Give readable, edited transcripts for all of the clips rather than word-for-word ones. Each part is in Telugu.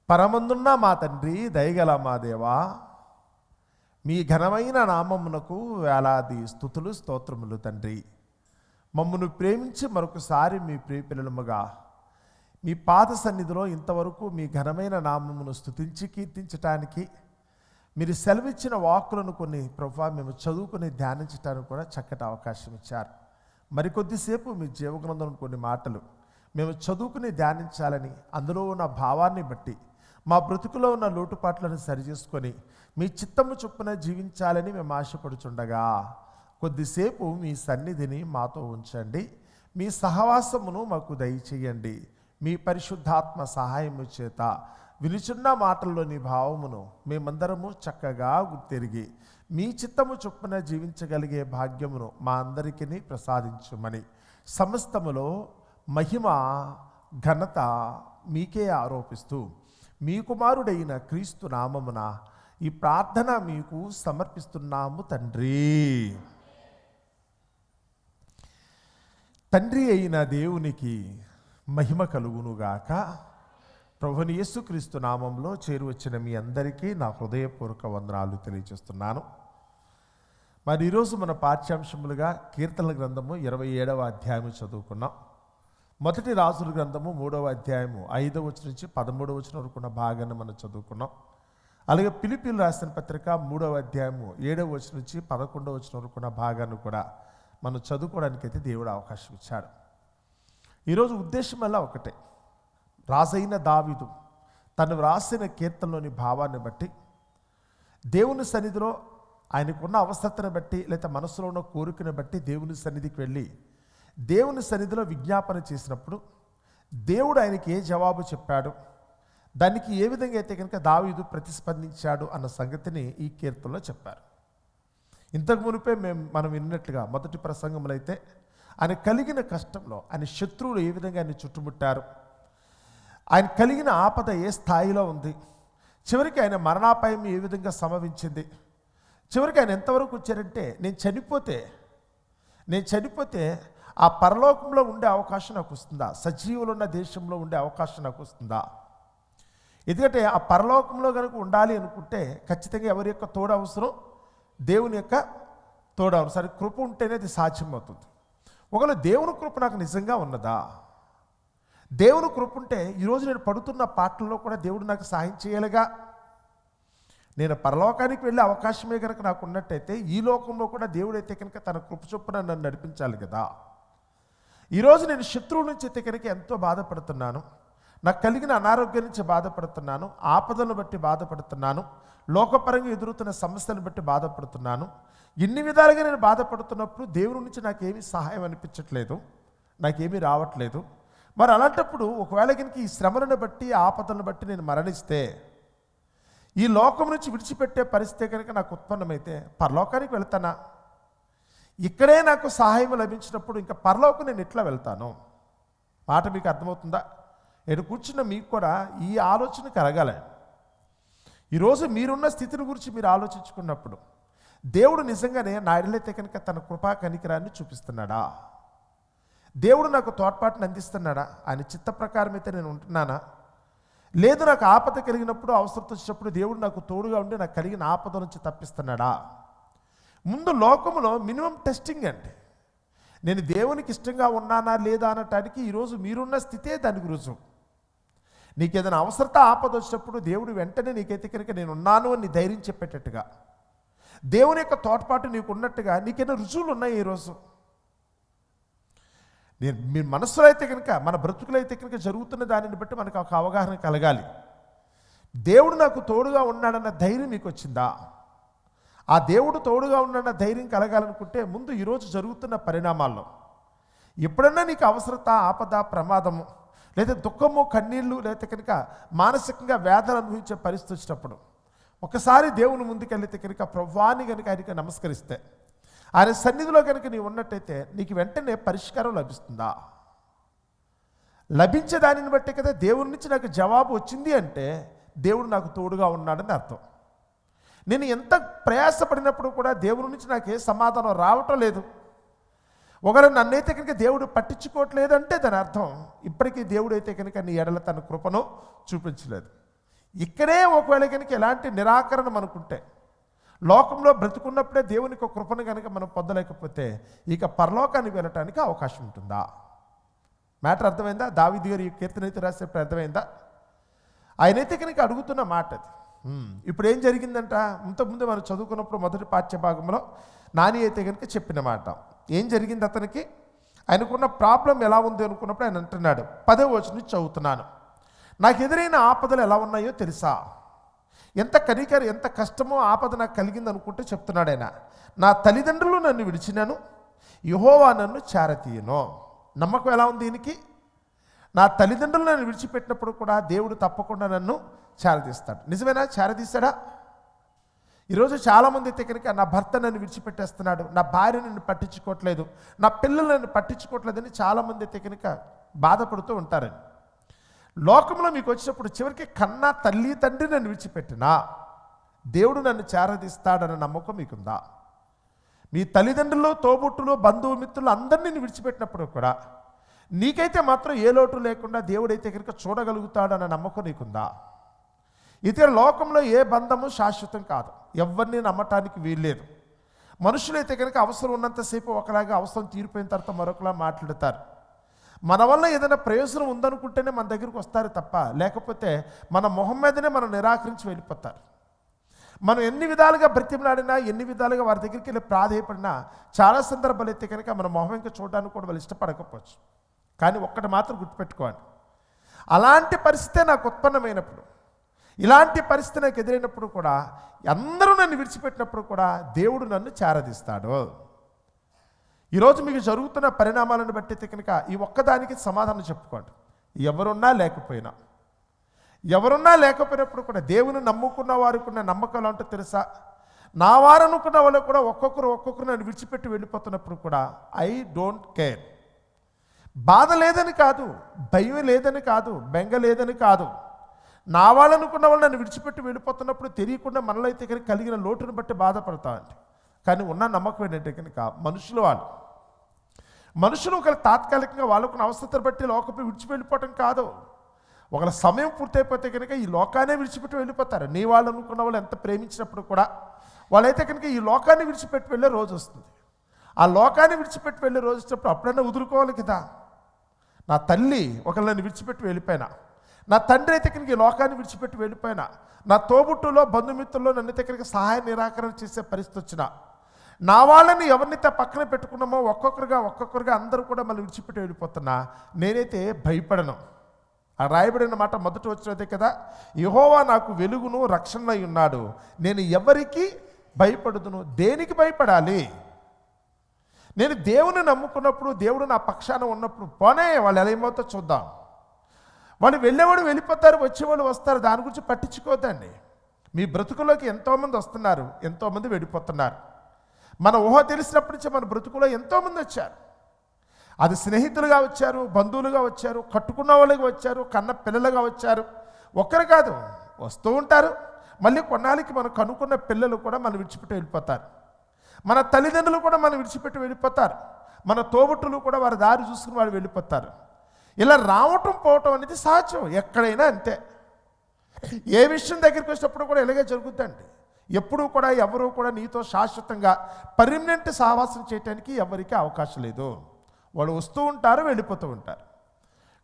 పరమందున్న మా తండ్రి, దయగల మా దేవా, మీ ఘనమైన నామమునకు వేలాది స్తుతులు స్తోత్రములు తండ్రి. మమ్మను ప్రేమించి మరొకసారి మీ ప్రియపిల్లలముగా మీ పాద సన్నిధిలో ఇంతవరకు మీ ఘనమైన నామమును స్తుతించి కీర్తించటానికి మీరు సెలవిచ్చిన వాక్కులను కొన్ని ప్రభువా మేము చదువుకుని ధ్యానించడానికి కూడా చక్కటి అవకాశం ఇచ్చారు. మరికొద్దిసేపు మీ జీవగ్రంథం కొన్ని మాటలు మేము చదువుకుని ధ్యానించాలని, అందులో ఉన్న భావాన్ని బట్టి మా బ్రతుకులో ఉన్న లోటుపాట్లను సరిచేసుకొని మీ చిత్తము చొప్పున జీవించాలని మేము ఆశపడుచుండగా కొద్దిసేపు మీ సన్నిధిని మాతో ఉంచండి. మీ సహవాసమును మాకు దయచేయండి. మీ పరిశుద్ధాత్మ సహాయము చేత వినుచున్న మాటల్లోని భావమును మేమందరము చక్కగా గుర్తెరిగి మీ చిత్తము చొప్పున జీవించగలిగే భాగ్యమును మా అందరికీ ప్రసాదించుమని, సమస్తములో మహిమ ఘనత మీకే ఆరోపిస్తూ మీ కుమారుడైన క్రీస్తు నామమున ఈ ప్రార్థన మీకు సమర్పిస్తున్నాము తండ్రి. తండ్రి అయిన దేవునికి మహిమ కలుగునుగాక. ప్రభుని యేసుక్రీస్తు నామంలో చేరువచ్చిన మీ అందరికీ నా హృదయపూర్వక వందనాలు తెలియజేస్తున్నాను. మరి ఈరోజు మన పాఠ్యాంశములుగా కీర్తనల గ్రంథము 27వ అధ్యాయము చదువుకున్నాం. మొదటి రాజుల గ్రంథము 3వ అధ్యాయము 5వ వచనం నుంచి 13వ వచనం వరకు ఉన్న భాగాన్ని మనం చదువుకున్నాం. అలాగే ఫిలిప్పీయులకు రాసిన పత్రిక 3వ అధ్యాయము 7వ వచనం నుంచి 11వ వచనం వరకు ఉన్న భాగాన్ని కూడా మనం చదువుకోవడానికి అయితే దేవుడు అవకాశం ఇచ్చాడు. ఈరోజు ఉద్దేశం వల్ల ఒకటే, రాజైన దావీదు తను రాసిన కీర్తనలోని భావాన్ని బట్టి, దేవుని సన్నిధిలో ఆయనకున్న అవసరతను బట్టి, లేదా మనసులో ఉన్న కోరికను బట్టి దేవుని సన్నిధికి వెళ్ళి దేవుని సన్నిధిలో విజ్ఞాపన చేసినప్పుడు దేవుడు ఆయనకి ఏ జవాబు చెప్పాడు, దానికి ఏ విధంగా అయితే కనుక దావీదు ప్రతిస్పందించాడు అన్న సంగతిని ఈ కీర్తనలో చెప్పారు. ఇంతకు మునిపే మనం విన్నట్లుగా మొదటి ప్రసంగంలో అయితే ఆయన కలిగిన కష్టంలో ఆయన శత్రువులు ఏ విధంగా ఆయన చుట్టుముట్టారు, ఆయన కలిగిన ఆపద ఏ స్థాయిలో ఉంది, చివరికి ఆయన మరణాపాయం ఏ విధంగా సంభవించింది, చివరికి ఆయన ఎంతవరకు వచ్చారంటే నేను చనిపోతే ఆ పరలోకంలో ఉండే అవకాశం నాకు వస్తుందా, సజీవులున్న దేశంలో ఉండే అవకాశం నాకు వస్తుందా. ఎందుకంటే ఆ పరలోకంలో కనుక ఉండాలి అనుకుంటే ఖచ్చితంగా ఎవరి యొక్క తోడు అవసరం, దేవుని యొక్క తోడు అవసరం. సరే, కృప ఉంటేనే అది సాధ్యమవుతుంది. ఒకవేళ దేవుని కృప నాకు నిజంగా ఉన్నదా, దేవుని కృప ఉంటే ఈరోజు నేను పడుతున్న పాటల్లో కూడా దేవుడు నాకు సహాయం చేయాలిగా. నేను పరలోకానికి వెళ్ళే అవకాశమే కనుక నాకు ఉన్నట్టయితే ఈ లోకంలో కూడా దేవుడైతే కనుక తన కృప చొప్పున నన్ను నడిపించాలి కదా. ఈరోజు నేను శత్రువు నుంచి అయితే కనుక ఎంతో బాధపడుతున్నాను, నాకు కలిగిన అనారోగ్యం నుంచి బాధపడుతున్నాను, ఆపదలను బట్టి బాధపడుతున్నాను, లోకపరంగా ఎదురుతున్న సమస్యలను బట్టి బాధపడుతున్నాను. ఇన్ని విధాలుగా నేను బాధపడుతున్నప్పుడు దేవుని నుంచి నాకేమీ సహాయం అనిపించట్లేదు, నాకేమీ రావట్లేదు. మరి అలాంటప్పుడు ఒకవేళ కనుక ఈ శ్రమలను బట్టి ఆపదలను బట్టి నేను మరణిస్తే, ఈ లోకం నుంచి విడిచిపెట్టే పరిస్థితి కనుక నాకు ఉత్పన్నమైతే పరలోకానికి వెళ్తానా? ఇక్కడే నాకు సహాయం లభించినప్పుడు ఇంకా పరలోకం నేను ఎట్లా వెళ్తాను? మాట మీకు అర్థమవుతుందా? ఎటు కూర్చున్న మీకు కూడా ఈ ఆలోచన కలగాలి. ఈరోజు మీరున్న స్థితిని గురించి మీరు ఆలోచించుకున్నప్పుడు దేవుడు నిజంగానే నా ఎడలైతే కనుక తన కృపా కనికరాన్ని చూపిస్తున్నాడా, దేవుడు నాకు తోడ్పాటును అందిస్తున్నాడా, ఆయన చిత్త ప్రకారం అయితే నేను ఉంటున్నానా, లేదు నాకు ఆపద కలిగినప్పుడు అవసరం వచ్చినప్పుడు దేవుడు నాకు తోడుగా ఉండి నాకు కలిగిన ఆపద నుంచి తప్పిస్తున్నాడా. ముందు లోకంలో మినిమం టెస్టింగ్ అండి. నేను దేవునికి ఇష్టంగా ఉన్నానా లేదా అనటానికి ఈరోజు మీరున్న స్థితే దానికి రుజువు. నీకు ఏదైనా అవసరత ఆపద వచ్చినప్పుడు దేవుడు వెంటనే నీకైతే కనుక నేను ఉన్నాను అని ధైర్యం చెప్పేటట్టుగా, దేవుని యొక్క తోడ్పాటు నీకు ఉన్నట్టుగా నీకేమైనా రుజువులు ఉన్నాయి ఈరోజు. మీ మనస్సులో అయితే కనుక, మన బ్రతుకులో అయితే కనుక జరుగుతున్న దానిని బట్టి మనకు ఒక అవగాహన కలగాలి. దేవుడు నాకు తోడుగా ఉన్నాడన్న ధైర్యం మీకు వచ్చిందా? ఆ దేవుడు తోడుగా ఉన్నాడన్న ధైర్యం కలగాలనుకుంటే ముందు ఈరోజు జరుగుతున్న పరిణామాల్లో ఎప్పుడన్నా నీకు అవసరత, ఆపద, ప్రమాదము, లేదా దుఃఖము, కన్నీళ్ళు, లేదా కనుక మానసికంగా వేదన అనుభవించే పరిస్థితి వచ్చినప్పుడు ఒకసారి దేవుని ముందుకెళ్ళితే కనుక ప్రభువాన్ని కనుక ఆయనకి నమస్కరిస్తే, ఆయన సన్నిధిలో కనుక నీవు ఉన్నట్టయితే నీకు వెంటనే పరిష్కారం లభిస్తుందా? లభించే దానిని బట్టే కదా దేవుడి నుంచి నాకు జవాబు వచ్చింది అంటే దేవుడు నాకు తోడుగా ఉన్నాడని అర్థం. నేను ఎంత ప్రయాసపడినప్పుడు కూడా దేవుడి నుంచి నాకు ఏ సమాధానం రావటం లేదు, ఒకరు నన్నైతే కనుక దేవుడు పట్టించుకోవట్లేదంటే దాని అర్థం ఇప్పటికీ దేవుడు అయితే కనుక నీ ఎడల తన కృపను చూపించలేదు. ఇక్కడే ఒకవేళ కనుక ఎలాంటి నిరాకరణ మనకుంటే, లోకంలో బ్రతుకున్నప్పుడే దేవునికి ఒక కృపను కనుక మనం పొందలేకపోతే ఇక పరలోకానికి వెళ్ళటానికి అవకాశం ఉంటుందా? మ్యాటర్ అర్థమైందా? దావీదు గారు ఈ కీర్తన అయితే రాసేప్పుడు అర్థమైందా? ఆయనైతే కనుక అడుగుతున్న మాట అది. ఇప్పుడు ఏం జరిగిందంట? ఇంతకుముందు మనం చదువుకున్నప్పుడు మొదటి పాఠ్య భాగంలో నాని అయితే కనుక చెప్పిన మాట ఏం జరిగింది అతనికి, ఆయనకున్న ప్రాబ్లం ఎలా ఉంది అనుకున్నప్పుడు ఆయన అంటున్నాడు, 10వ వచనం నుంచి చదువుతున్నాను. నాకు ఎదురైన ఆపదలు ఎలా ఉన్నాయో తెలుసా? ఎంత కనికరం, ఎంత కష్టమో ఆపద నాకు కలిగింది అనుకుంటే చెప్తున్నాడు ఆయన. నా తల్లిదండ్రులు నన్ను విడిచినాను, యెహోవా నన్ను చేరతీయను. నమ్మకం ఎలా ఉంది దీనికి? నా తల్లిదండ్రులు నన్ను విడిచిపెట్టినప్పుడు కూడా దేవుడు తప్పకుండా నన్ను చేరదీస్తాడు. నిజమేనా? చేరదీశాడా? ఈరోజు చాలామంది అయితే కనుక నా భర్త నన్ను విడిచిపెట్టేస్తున్నాడు, నా భార్య నన్ను పట్టించుకోవట్లేదు, నా పిల్లలు నన్ను పట్టించుకోవట్లేదని చాలామంది అయితే కనుక బాధపడుతూ ఉంటారని. లోకంలో మీకు వచ్చినప్పుడు చివరికి కన్నా తల్లి తండ్రి నన్ను విడిచిపెట్టినా దేవుడు నన్ను చేరదీస్తాడన్న నమ్మకం మీకుందా? మీ తల్లిదండ్రులు, తోబుట్టులు, బంధువు, మిత్రులు అందరినీ నేను విడిచిపెట్టినప్పుడు కూడా నీకైతే మాత్రం ఏ లోటు లేకుండా దేవుడైతే కనుక చూడగలుగుతాడన్న నమ్మకం నీకుందా? ఇతర లోకంలో ఏ బంధము శాశ్వతం కాదు, ఎవరిని నమ్మటానికి వీల్లేదు. మనుషులైతే కనుక అవసరం ఉన్నంతసేపు ఒకలాగా, అవసరం తీరిపోయిన తర్వాత మరొకలా మాట్లాడతారు. మన వల్ల ఏదైనా ప్రయోజనం ఉందనుకుంటేనే మన దగ్గరికి వస్తారు తప్ప, లేకపోతే మన మొహం మీదనే మనం నిరాకరించి వెళ్ళిపోతారు. మనం ఎన్ని విధాలుగా బ్రతిమలాడినా, ఎన్ని విధాలుగా వారి దగ్గరికి వెళ్ళి ప్రాధేయపడినా చాలా సందర్భాలు అయితే కనుక మన మొహం ఇంకా చూడడానికి కూడా వాళ్ళు ఇష్టపడకపోవచ్చు. కానీ ఒక్కటి మాత్రం గుర్తుపెట్టుకోండి, అలాంటి పరిస్థితే నాకు ఉత్పన్నమైనప్పుడు, ఇలాంటి పరిస్థితి నాకు ఎదురైనప్పుడు కూడా, అందరూ నన్ను విడిచిపెట్టినప్పుడు కూడా దేవుడు నన్ను చేరదీస్తాడు. ఈరోజు మీకు జరుగుతున్న పరిణామాలను బట్టి కనుక ఈ ఒక్కదానికి సమాధానం చెప్పుకోండి. ఎవరున్నా లేకపోయినప్పుడు కూడా దేవుని నమ్ముకున్న వారికి ఉన్న నమ్మకాలు అంటే తెలుసా? నా వారు అనుకున్న వాళ్ళు కూడా ఒక్కొక్కరు నన్ను విడిచిపెట్టి వెళ్ళిపోతున్నప్పుడు కూడా ఐ డోంట్ కేర్. బాధ లేదని కాదు, భయం లేదని కాదు, బెంగ లేదని కాదు. నా వాళ్ళు అనుకున్న వాళ్ళు నన్ను విడిచిపెట్టి వెళ్ళిపోతున్నప్పుడు తెలియకుండా మనలో అయితే కనుక కలిగిన లోటును బట్టి బాధపడతామండి. కానీ ఉన్న నమ్మకం ఏంటంటే కనుక మనుషులు ఒకరు తాత్కాలికంగా వాళ్ళకున్న అవసరతను బట్టి లోకపు విడిచి వెళ్ళిపోవటం కాదు. ఒకళ్ళ సమయం పూర్తయిపోతే కనుక ఈ లోకాన్ని విడిచిపెట్టి వెళ్ళిపోతారు. నీ వాళ్ళు అనుకున్న వాళ్ళు ఎంత ప్రేమించినప్పుడు కూడా వాళ్ళైతే కనుక ఈ లోకాన్ని విడిచిపెట్టి వెళ్ళే రోజు వస్తుంది. ఆ లోకాన్ని విడిచిపెట్టి వెళ్ళే రోజు వచ్చినప్పుడు అప్పుడన్నా వదులుకోవాలి కదా. నా తల్లి ఒకళ్ళు నన్ను విడిచిపెట్టి వెళ్ళిపోయినా, నా తండ్రి అయితే కనుక ఈ లోకాన్ని విడిచిపెట్టి వెళ్ళిపోయినా, నా తోబుట్టులో, బంధుమిత్రుల్లో నన్ను అయితే కనుక సహాయ నిరాకరణ చేసే పరిస్థితి వచ్చినా, నా వాళ్ళని ఎవరినైతే పక్కన పెట్టుకున్నామో ఒక్కొక్కరుగా అందరూ కూడా మళ్ళీ విడిచిపెట్టి వెళ్ళిపోతున్నా నేనైతే భయపడను. ఆ రాయబడిన మాట మొదట వచ్చినదే కదా, యెహోవా నాకు వెలుగును రక్షణై ఉన్నాడు, నేను ఎవరికి భయపడుదును? దేనికి భయపడాలి? నేను దేవుని నమ్ముకున్నప్పుడు, దేవుడు నా పక్షాన ఉన్నప్పుడు పోనే వాళ్ళు ఎలా ఏమవుతో చూద్దాం. వాళ్ళు వెళ్ళేవాడు వెళ్ళిపోతారు, వచ్చేవాళ్ళు వస్తారు, దాని గురించి పట్టించుకోవద్దండి. మీ బ్రతుకులోకి ఎంతోమంది వస్తున్నారు, ఎంతోమంది వెళ్ళిపోతున్నారు. మన ఊహ తెలిసినప్పటి నుంచి మన బ్రతుకులో ఎంతోమంది వచ్చారు. అది స్నేహితులుగా వచ్చారు, బంధువులుగా వచ్చారు, కట్టుకున్న వాళ్ళుగా వచ్చారు, కన్న పిల్లలుగా వచ్చారు. ఒక్కరు కాదు, వస్తూ ఉంటారు. మళ్ళీ కొన్నాళ్ళకి మనం కనుక్కున్న పిల్లలు కూడా మనం విడిచిపెట్టి వెళ్ళిపోతారు. మన తల్లిదండ్రులు కూడా మనం విడిచిపెట్టి వెళ్ళిపోతారు. మన తోబుట్టులు కూడా వారి దారి చూసుకుని వాళ్ళు వెళ్ళిపోతారు. ఇలా రావటం పోవటం అనేది సహజం, ఎక్కడైనా అంతే. ఏ విషయం దగ్గరికి వచ్చినప్పుడు కూడా ఇలాగే జరుగుతుందండి. ఎప్పుడూ కూడా ఎవరూ కూడా నీతో శాశ్వతంగా పర్మనెంట్ సహవాసం చేయడానికి ఎవరికీ అవకాశం లేదు. వాళ్ళు వస్తూ ఉంటారు, వెళ్ళిపోతూ ఉంటారు.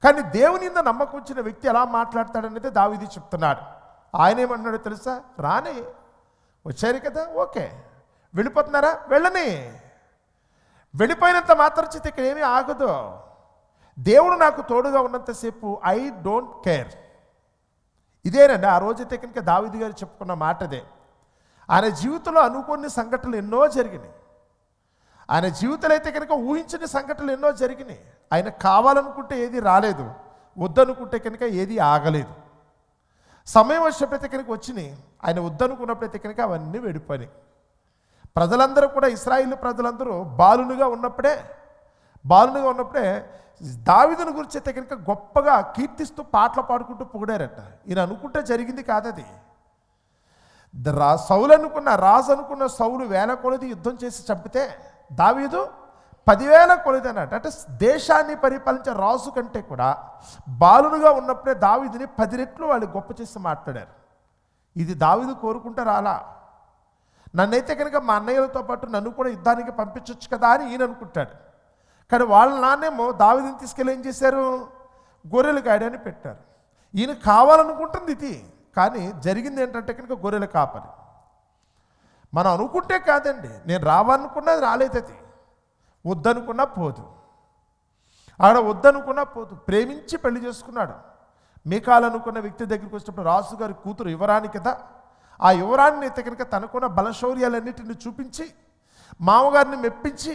కానీ దేవుని మీద నమ్మకం వచ్చిన వ్యక్తి ఎలా మాట్లాడతాడనేది దావీదు చెప్తున్నాడు. ఆయన ఏమన్నాడో తెలుసా? రానే వచ్చారు కదా, ఓకే. వెళ్ళిపోతున్నారా? వెళ్ళని. వెళ్ళిపోయినంత మాత్రం చేత ఇక్కడ ఏమీ ఆగదు. దేవుడు నాకు తోడుగా ఉన్నంతసేపు ఐ డోంట్ కేర్. ఇదేనండి ఆ రోజైతే కనుక దావీదు గారు చెప్పుకున్న మాటదే. ఆయన జీవితంలో అనుకోని సంఘటనలు ఎన్నో జరిగినాయి. ఆయన జీవితంలో అయితే కనుక ఊహించని సంఘటనలు ఎన్నో జరిగినాయి. ఆయన కావాలనుకుంటే ఏది రాలేదు, వద్దనుకుంటే కనుక ఏది ఆగలేదు. సమయం వచ్చినప్పుడైతే కనుక వచ్చినాయి, ఆయన వద్దనుకున్నప్పుడైతే కనుక అవన్నీ వెళ్ళిపోయినాయి. ప్రజలందరూ కూడా, ఇశ్రాయేలు ప్రజలందరూ బాలునుగా ఉన్నప్పుడే దావీదుని గురించి అయితే కనుక గొప్పగా కీర్తిస్తూ పాటలు పాడుకుంటూ పొగిడారట. ఈయన అనుకుంటే జరిగింది కాదది. రాజు అనుకున్న సౌలు 1000 కొలది యుద్ధం చేసి చంపితే దావీదు 10,000 కొలది అన్నట్టు. అంటే దేశాన్ని పరిపాలించే రాజు కంటే కూడా బాలునుగా ఉన్నప్పుడే దావీదుని 10 రెట్లు వాళ్ళు గొప్ప చేసి మాట్లాడారు. ఇది దావీదు కోరుకుంటే రాలా. నన్నైతే కనుక మా అన్నయ్యలతో పాటు నన్ను కూడా యుద్ధానికి పంపించవచ్చు కదా అని ఈయన అనుకుంటాడు. కానీ వాళ్ళ నాన్నేమో దావీదుని తీసుకెళ్ళి ఏం చేశారు, గొర్రెలు కాయడానికి పెట్టారు. ఈయన కావాలనుకుంటుంది ఇది, కానీ జరిగింది ఏంటంటే కనుక గొర్రెల కాపరి. మనం అనుకుంటే కాదండి, నేను రావాలనుకున్నది రాలేదు, అది వద్దనుకున్నా పోదు, ఆడ వద్దనుకున్నా పోదు. ప్రేమించి పెళ్లి చేసుకున్నాడు. మీకాలనుకున్న వ్యక్తి దగ్గరికి వచ్చినప్పుడు రాజుగారి కూతురు యువరాణి కదా, ఆ యువరాణిని అయితే కనుక తనకున్న బలశౌర్యాలన్నిటిని చూపించి మామగారిని మెప్పించి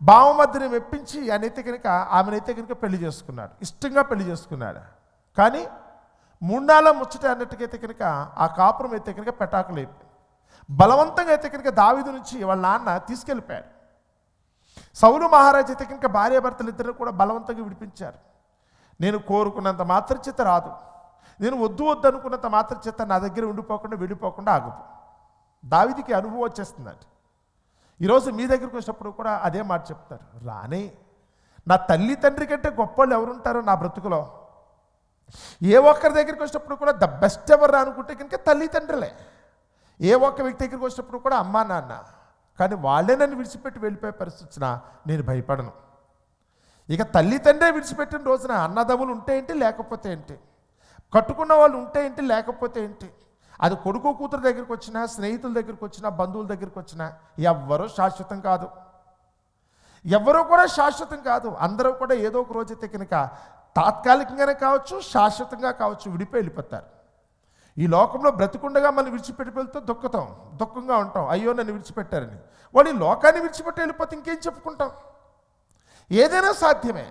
బావమద్దిని మెప్పించి ఆయనైతే కనుక ఆమెనైతే కనుక పెళ్లి చేసుకున్నాడు. ఇష్టంగా పెళ్లి చేసుకున్నాడు. కానీ మూడాల ముచ్చట అన్నట్టుకైతే కనుక ఆ కాపురం అయితే కనుక పెటాకులైపోయింది. బలవంతంగా అయితే కనుక దావీదు నుంచి వాళ్ళ నాన్న తీసుకెళ్ళిపోయాడు. సౌలు మహారాజు అయితే కనుక భార్యాభర్తలు ఇద్దరు కూడా బలవంతంగా విడిపించారు. నేను కోరుకున్నంత మాత్రం చేత రాదు, నేను వద్దు వద్దు అనుకున్నంత మాత్రం చేత నా దగ్గర ఉండిపోకుండా వెళ్ళిపోకుండా ఆగదు. దావీదుకి అనుభవం వచ్చేస్తుందండి. ఈరోజు మీ దగ్గరికి వచ్చినప్పుడు కూడా అదే మాట చెప్తారు, రానే నా తల్లి తండ్రి కంటే గొప్పవాళ్ళు ఎవరుంటారో నా బ్రతుకులో. ఏ ఒక్కరి దగ్గరికి వచ్చినప్పుడు కూడా ద బెస్ట్ ఎవరు అనుకుంటే కనుక తల్లిదండ్రులే. ఏ ఒక్క వ్యక్తి దగ్గరికి వచ్చినప్పుడు కూడా అమ్మా నాన్న. కానీ వాళ్ళే నన్ను విడిచిపెట్టి వెళ్ళిపోయే పరిస్థితి వచ్చినా నేను భయపడను. ఇక తల్లిదండ్రే విడిచిపెట్టిన రోజున అన్నదమ్ములు ఉంటే ఏంటి, లేకపోతే ఏంటి, కట్టుకున్న వాళ్ళు ఉంటే ఏంటి, లేకపోతే ఏంటి, అది కొడుకు కూతురు దగ్గరికి వచ్చినా, స్నేహితుల దగ్గరికి వచ్చినా, బంధువుల దగ్గరికి వచ్చినా ఎవ్వరూ శాశ్వతం కాదు. ఎవ్వరూ కూడా శాశ్వతం కాదు. అందరూ కూడా ఏదో ఒక రోజైతే కనుక తాత్కాలికంగానే కావచ్చు, శాశ్వతంగా కావచ్చు, విడిపోయి వెళ్ళిపోతారు. ఈ లోకంలో బ్రతికుండగా మనం విడిచిపెట్టి వెళ్తే దుఃఖంగా ఉంటాం, అయ్యో నన్ను విడిచిపెట్టారని. వాళ్ళు ఈ లోకాన్ని విడిచిపెట్టి వెళ్ళిపోతే ఇంకేం చెప్పుకుంటాం? ఏదైనా సాధ్యమే.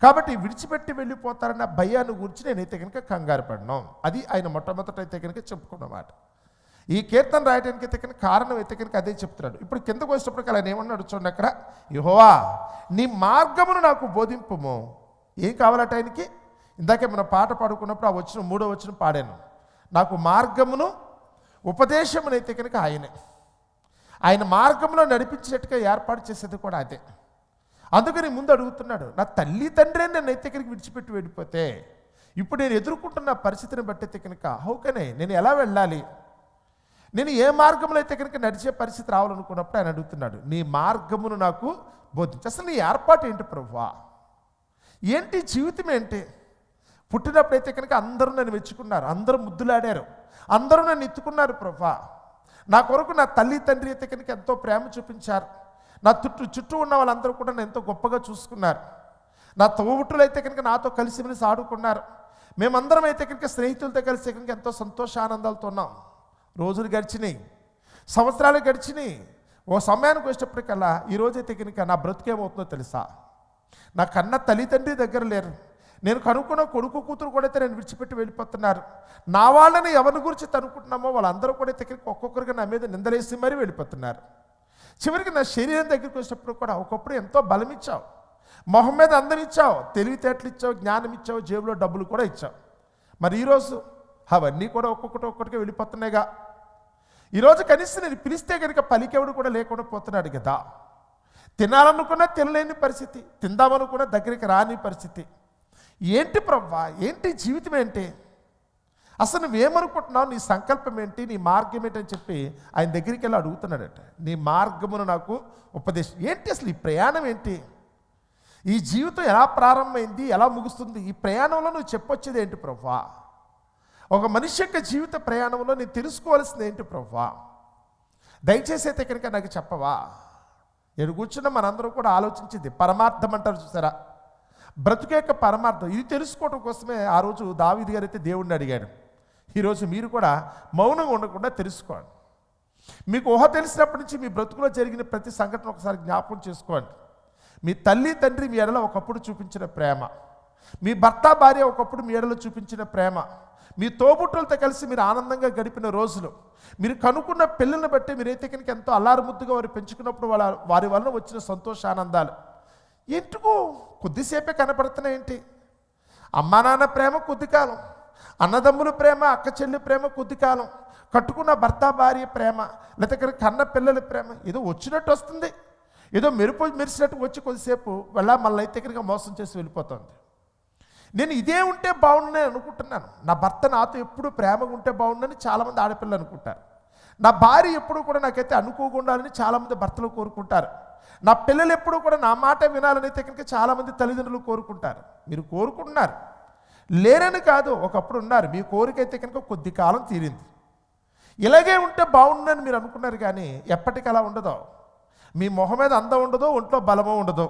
కాబట్టి విడిచిపెట్టి వెళ్ళిపోతారన్న భయాన్ని గురించి నేనైతే కనుక కంగారు పడినాం. అది ఆయన మొట్టమొదట అయితే కనుక చెప్పుకున్నమాట. ఈ కీర్తన రాయడానికి అయితే కనుక కారణం అయితే కనుక అదే చెప్తున్నాడు. ఇప్పుడు కిందకు వచ్చినప్పటికీ ఆయన ఏమన్నాడు చూడండి అక్కడ, యెహోవా నీ మార్గమును నాకు బోధింపుము. ఏం కావాలట ఆయనకి? ఇందాకే మనం పాట పాడుకున్నప్పుడు ఆ వచ్చిన 3వ వచనం పాడాను. నాకు మార్గమును ఉపదేశమునైతే కనుక ఆయన మార్గంలో నడిపించేట్టుగా ఏర్పాటు చేసేది కూడా అదే. అందుకని ముందు అడుగుతున్నాడు, నా తల్లి తండ్రి నన్ను అయితే కనుక విడిచిపెట్టి వెళ్ళిపోతే ఇప్పుడు నేను ఎదుర్కొంటున్న పరిస్థితిని బట్టి అయితే కనుక హౌకనే నేను ఎలా వెళ్ళాలి, నేను ఏ మార్గంలో అయితే కనుక నడిచే పరిస్థితి రావాలనుకున్నప్పుడు ఆయన అడుగుతున్నాడు, నీ మార్గమును నాకు బోధించు. అసలు నీ ఏర్పాటు ఏంటి ప్రభువా? ఏంటి జీవితం ఏంటి? పుట్టినప్పుడైతే కనుక అందరూ నన్ను మెచ్చుకున్నారు, అందరూ ముద్దులాడారు, అందరూ నన్ను ఎత్తుకున్నారు ప్రభువా. నా కొరకు నా తల్లి తండ్రి అయితే కనుక ఎంతో ప్రేమ చూపించారు. నా చుట్టూ ఉన్న వాళ్ళందరూ కూడా నన్ను ఎంతో గొప్పగా చూసుకున్నారు. నా తోబుట్టులు అయితే కనుక నాతో కలిసిమెలిసి ఆడుకున్నారు. మేమందరం అయితే కనుక స్నేహితులతో కలిసి కనుక ఎంతో సంతోషానందాలతో ఉన్నాం. రోజులు గడిచినాయి, సంవత్సరాలు గడిచినాయి. ఓ సమయానికి వచ్చేటప్పటికల్లా ఈరోజైతే కనుక నా బ్రతుకేమవుతుందో తెలుసా? నా కన్న తల్లిదండ్రి దగ్గర లేరు. నేను కనుక్కున్న కొడుకు కూతురు కూడా అయితే నేను విడిచిపెట్టి వెళ్ళిపోతున్నారు. నా వాళ్ళని ఎవరి గురించి తనుకుంటున్నామో వాళ్ళందరూ కూడా అయితే కనుక ఒక్కొక్కరిగా నా మీద నిందలేసి మరీ వెళ్ళిపోతున్నారు. చివరికి నా శరీరం దగ్గరికి వచ్చినప్పుడు కూడా ఒకప్పుడు ఎంతో బలం ఇచ్చావు, మొహం మీద అందం ఇచ్చావు, తెలివితేటలు ఇచ్చావు, జ్ఞానం ఇచ్చావు, జేబులో డబ్బులు కూడా ఇచ్చావు. మరి ఈరోజు అవన్నీ కూడా ఒక్కొక్కటిగా వెళ్ళిపోతున్నాయిగా. ఈరోజు కనీసం నేను పిలిస్తే కనుక పలికెవడు కూడా లేకుండా పోతున్నాడు కదా. తినాలనుకున్నా తినలేని పరిస్థితి, తిందామనుకున్నా దగ్గరికి రాని పరిస్థితి. ఏంటి ప్రవ్వా, ఏంటి జీవితం ఏంటి? అసలు నువ్వేమనుకుంటున్నావు? నీ సంకల్పం ఏంటి, నీ మార్గం ఏంటి అని చెప్పి ఆయన దగ్గరికి వెళ్ళి అడుగుతున్నాడట. నీ మార్గమును నాకు ఉపదేశం. ఏంటి అసలు ఈ ప్రయాణం ఏంటి? ఈ జీవితం ఎలా ప్రారంభమైంది, ఎలా ముగుస్తుంది? ఈ ప్రయాణంలో నువ్వు చెప్పొచ్చేది ఏంటి ప్రభువా? ఒక మనిషి యొక్క జీవిత ప్రయాణంలో నేను తెలుసుకోవాల్సింది ఏంటి ప్రభువా? దయచేసి అయితే కనుక నాకు చెప్పవా? నేను కూర్చున్న మనందరూ కూడా ఆలోచించింది పరమార్థం అంటారు చూసారా, బ్రతుకు యొక్క పరమార్థం. ఇది తెలుసుకోవడం కోసమే ఆ రోజు దావీదు గారు అయితే దేవుణ్ణి అడిగాడు. ఈరోజు మీరు కూడా మౌనంగా ఉండకుండా తెలుసుకోండి. మీకు ఊహ తెలిసినప్పటి నుంచి మీ బ్రతుకులో జరిగిన ప్రతి సంఘటన ఒకసారి జ్ఞాపకం చేసుకోండి. మీ తల్లి తండ్రి మీ ఎడలో ఒకప్పుడు చూపించిన ప్రేమ, మీ భర్త భార్య ఒకప్పుడు మీ ఎడలో చూపించిన ప్రేమ, మీ తోబుట్టులతో కలిసి మీరు ఆనందంగా గడిపిన రోజులు, మీరు కనుక్కున్న పిల్లల్ని బట్టి మీరైతే కనుక ఎంతో అల్లారుముద్దుగా వారు పెంచుకున్నప్పుడు వారి వలన వచ్చిన సంతోషానందాలు ఎందుకు కొద్దిసేపే కనపడుతున్నాయేంటి? అమ్మా నాన్న ప్రేమ కొద్ది కాలం, అన్నదమ్ముల ప్రేమ, అక్క చెల్లి ప్రేమ కొద్ది కాలం, కట్టుకున్న భర్త భార్య ప్రేమ, లేకపోతే కన్న పిల్లల ప్రేమ ఏదో వచ్చినట్టు వస్తుంది, ఏదో మెరిసినట్టు వచ్చి కొద్దిసేపు మళ్ళీ అయితే కనుక మోసం చేసి వెళ్ళిపోతుంది. నేను ఇదే ఉంటే బాగుండని అనుకుంటున్నాను. నా భర్త నాతో ఎప్పుడు ప్రేమగా ఉంటే బాగుండని చాలామంది ఆడపిల్లలు అనుకుంటారు. నా భార్య ఎప్పుడు కూడా నాకైతే అనుకోకుండాలని చాలామంది భర్తలు కోరుకుంటారు. నా పిల్లలు ఎప్పుడు కూడా నా మాట వినాలనైతే కనుక చాలామంది తల్లిదండ్రులు కోరుకుంటారు. మీరు కోరుకుంటున్నారు, లేరని కాదు, ఒకప్పుడు ఉన్నారు. మీ కోరిక అయితే కనుక కొద్ది కాలం తీరింది. ఇలాగే ఉంటే బాగుండని మీరు అనుకున్నారు, కానీ ఎప్పటికీ అలా ఉండదు. మీ మొహం మీద అందం ఉండదు, ఒంట్లో బలమో ఉండదు,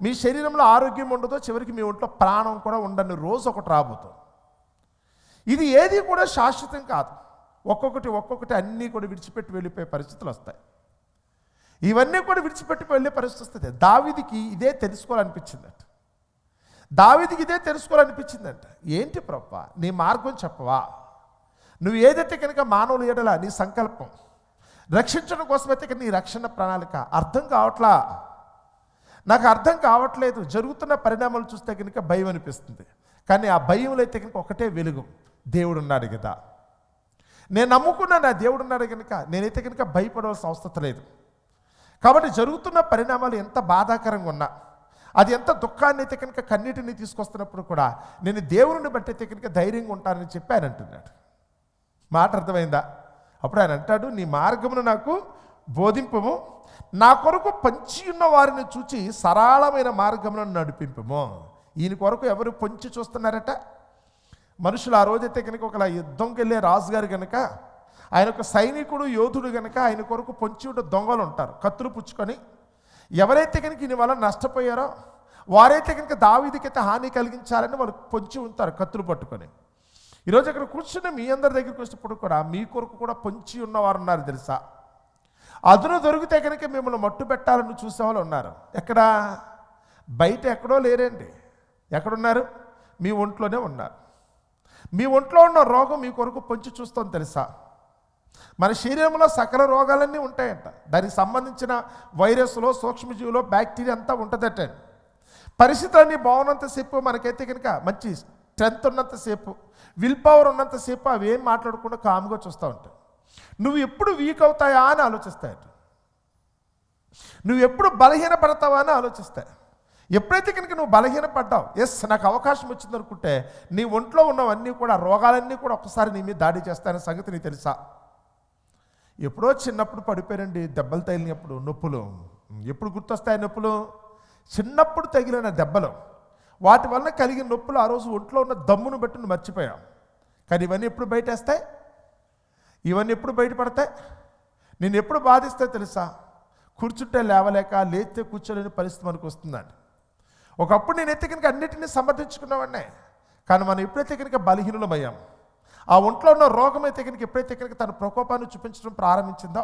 మీ శరీరంలో ఆరోగ్యం ఉండదు, చివరికి మీ ఒంట్లో ప్రాణం కూడా ఉండని రోజు ఒకటి రాబోతుంది. ఇది ఏది కూడా శాశ్వతం కాదు. ఒక్కొక్కటి అన్నీ కూడా విడిచిపెట్టి వెళ్ళిపోయే పరిస్థితులు వస్తాయి. ఇవన్నీ కూడా విడిచిపెట్టి వెళ్ళే పరిస్థితి వస్తుంది. దావీదుకి ఇదే తెలుసుకోవాలనిపించిందంట. ఏంటి ప్రభువా, నీ మార్గం చెప్పవా? నువ్వు ఏదైతే కనుక మానవులు ఎడల నీ సంకల్పం రక్షించడం కోసమైతే కనుక నీ రక్షణ ప్రణాళిక నాకు అర్థం కావట్లేదు. జరుగుతున్న పరిణామాలు చూస్తే కనుక భయం అనిపిస్తుంది. కానీ ఆ భయంలో అయితే కనుక ఒకటే వెలుగు, దేవుడు ఉన్నాడు కదా. నేను నమ్ముకున్నా నా దేవుడు ఉన్నాడు కనుక నేనైతే కనుక భయపడవలసిన అవసరం లేదు. కాబట్టి జరుగుతున్న పరిణామాలు ఎంత బాధాకరంగా ఉన్నా, అది ఎంత దుఃఖాన్ని అయితే కనుక కన్నీటిని తీసుకొస్తున్నప్పుడు కూడా నేను దేవుడిని బట్టి అయితే కనుక ధైర్యంగా ఉంటానని చెప్పి ఆయన అంటున్నాడు. మాట అర్థమైందా? అప్పుడు ఆయన అంటాడు, నీ మార్గమును నాకు బోధింపము, నా కొరకు పొంచి ఉన్న వారిని చూచి సరళమైన మార్గములను నడిపింపము. ఈయన కొరకు ఎవరు పొంచి చూస్తున్నారట? మనుషులు. ఆ రోజైతే కనుక ఒక యుద్ధంకి వెళ్ళే రాజుగారు కనుక, ఆయన ఒక సైనికుడు యోధుడు కనుక ఆయన కొరకు పొంచి ఉండే దొంగలు ఉంటారు, కత్తులు పుచ్చుకొని. ఎవరైతే కనుక ఈయన వల్ల నష్టపోయారో వారైతే కనుక దావీదుకైతే హాని కలిగించాలని వాళ్ళు పొంచి ఉంటారు కత్తులు పట్టుకొని. ఈరోజు అక్కడ కూర్చున్న మీ అందరి దగ్గరికి వచ్చినప్పుడు కూడా మీ కొరకు కూడా పొంచి ఉన్నవారు ఉన్నారు తెలుసా. అదును దొరికితే కనుక మిమ్మల్ని మట్టు పెట్టాలని చూసేవాళ్ళు ఉన్నారు. ఎక్కడ? బయట ఎక్కడో లేరండి. ఎక్కడున్నారు? మీ ఒంట్లోనే ఉన్నారు. మీ ఒంట్లో ఉన్న రోగం మీ కొరకు పొంచి చూస్తాం తెలుసా. మన శరీరంలో సకల రోగాలన్నీ ఉంటాయంట. దానికి సంబంధించిన వైరస్లో, సూక్ష్మజీవులో, బ్యాక్టీరియా అంతా ఉంటుందట. పరిస్థితులన్నీ బాగున్నంతసేపు మనకైతే కనుక మంచి స్ట్రెంత్ ఉన్నంతసేపు, విల్ పవర్ ఉన్నంతసేపు అవి ఏం మాట్లాడకుండా కామ్గా చూస్తూ ఉంటాయి. నువ్వు ఎప్పుడు వీక్ అవుతాయా అని ఆలోచిస్తాయట. నువ్వు ఎప్పుడు బలహీనపడతావా అని ఆలోచిస్తాయి. ఎప్పుడైతే కనుక నువ్వు బలహీనపడ్డావు, నాకు అవకాశం వచ్చిందనుకుంటే నీ ఒంట్లో ఉన్నవన్నీ కూడా, రోగాలన్నీ కూడా ఒక్కసారి నీ మీద దాడి చేస్తాయనే సంగతి నీకు తెలుసా. ఎప్పుడో చిన్నప్పుడు పడిపోయారండి, దెబ్బలు తగిలినప్పుడు నొప్పులు. ఎప్పుడు గుర్తొస్తాయి నొప్పులు? చిన్నప్పుడు తగిలిన దెబ్బలు, వాటి వల్ల కలిగిన నొప్పులు. ఆ రోజు ఒంట్లో ఉన్న దమ్మును బట్టి నువ్వు మర్చిపోయావు. కానీ ఇవన్నీ ఎప్పుడు బయటేస్తాయి? ఇవన్నీ ఎప్పుడు బయటపడతాయి? నేను ఎప్పుడు బాధిస్తాయి తెలుసా? కూర్చుంటే లేవలేక, లేస్తే కూర్చోలేని పరిస్థితి మనకు వస్తుందండి. ఒకప్పుడు నేనైతే కనుక అన్నిటినీ సమర్థించుకున్నవాడినే. కానీ మనం ఎప్పుడైతే కనుక బలహీనులమయ్యాం, ఆ ఒంట్లో ఉన్న రోగం అయితే కనుక ఎప్పుడైతే కనుక తన ప్రకోపాన్ని చూపించడం ప్రారంభించిందో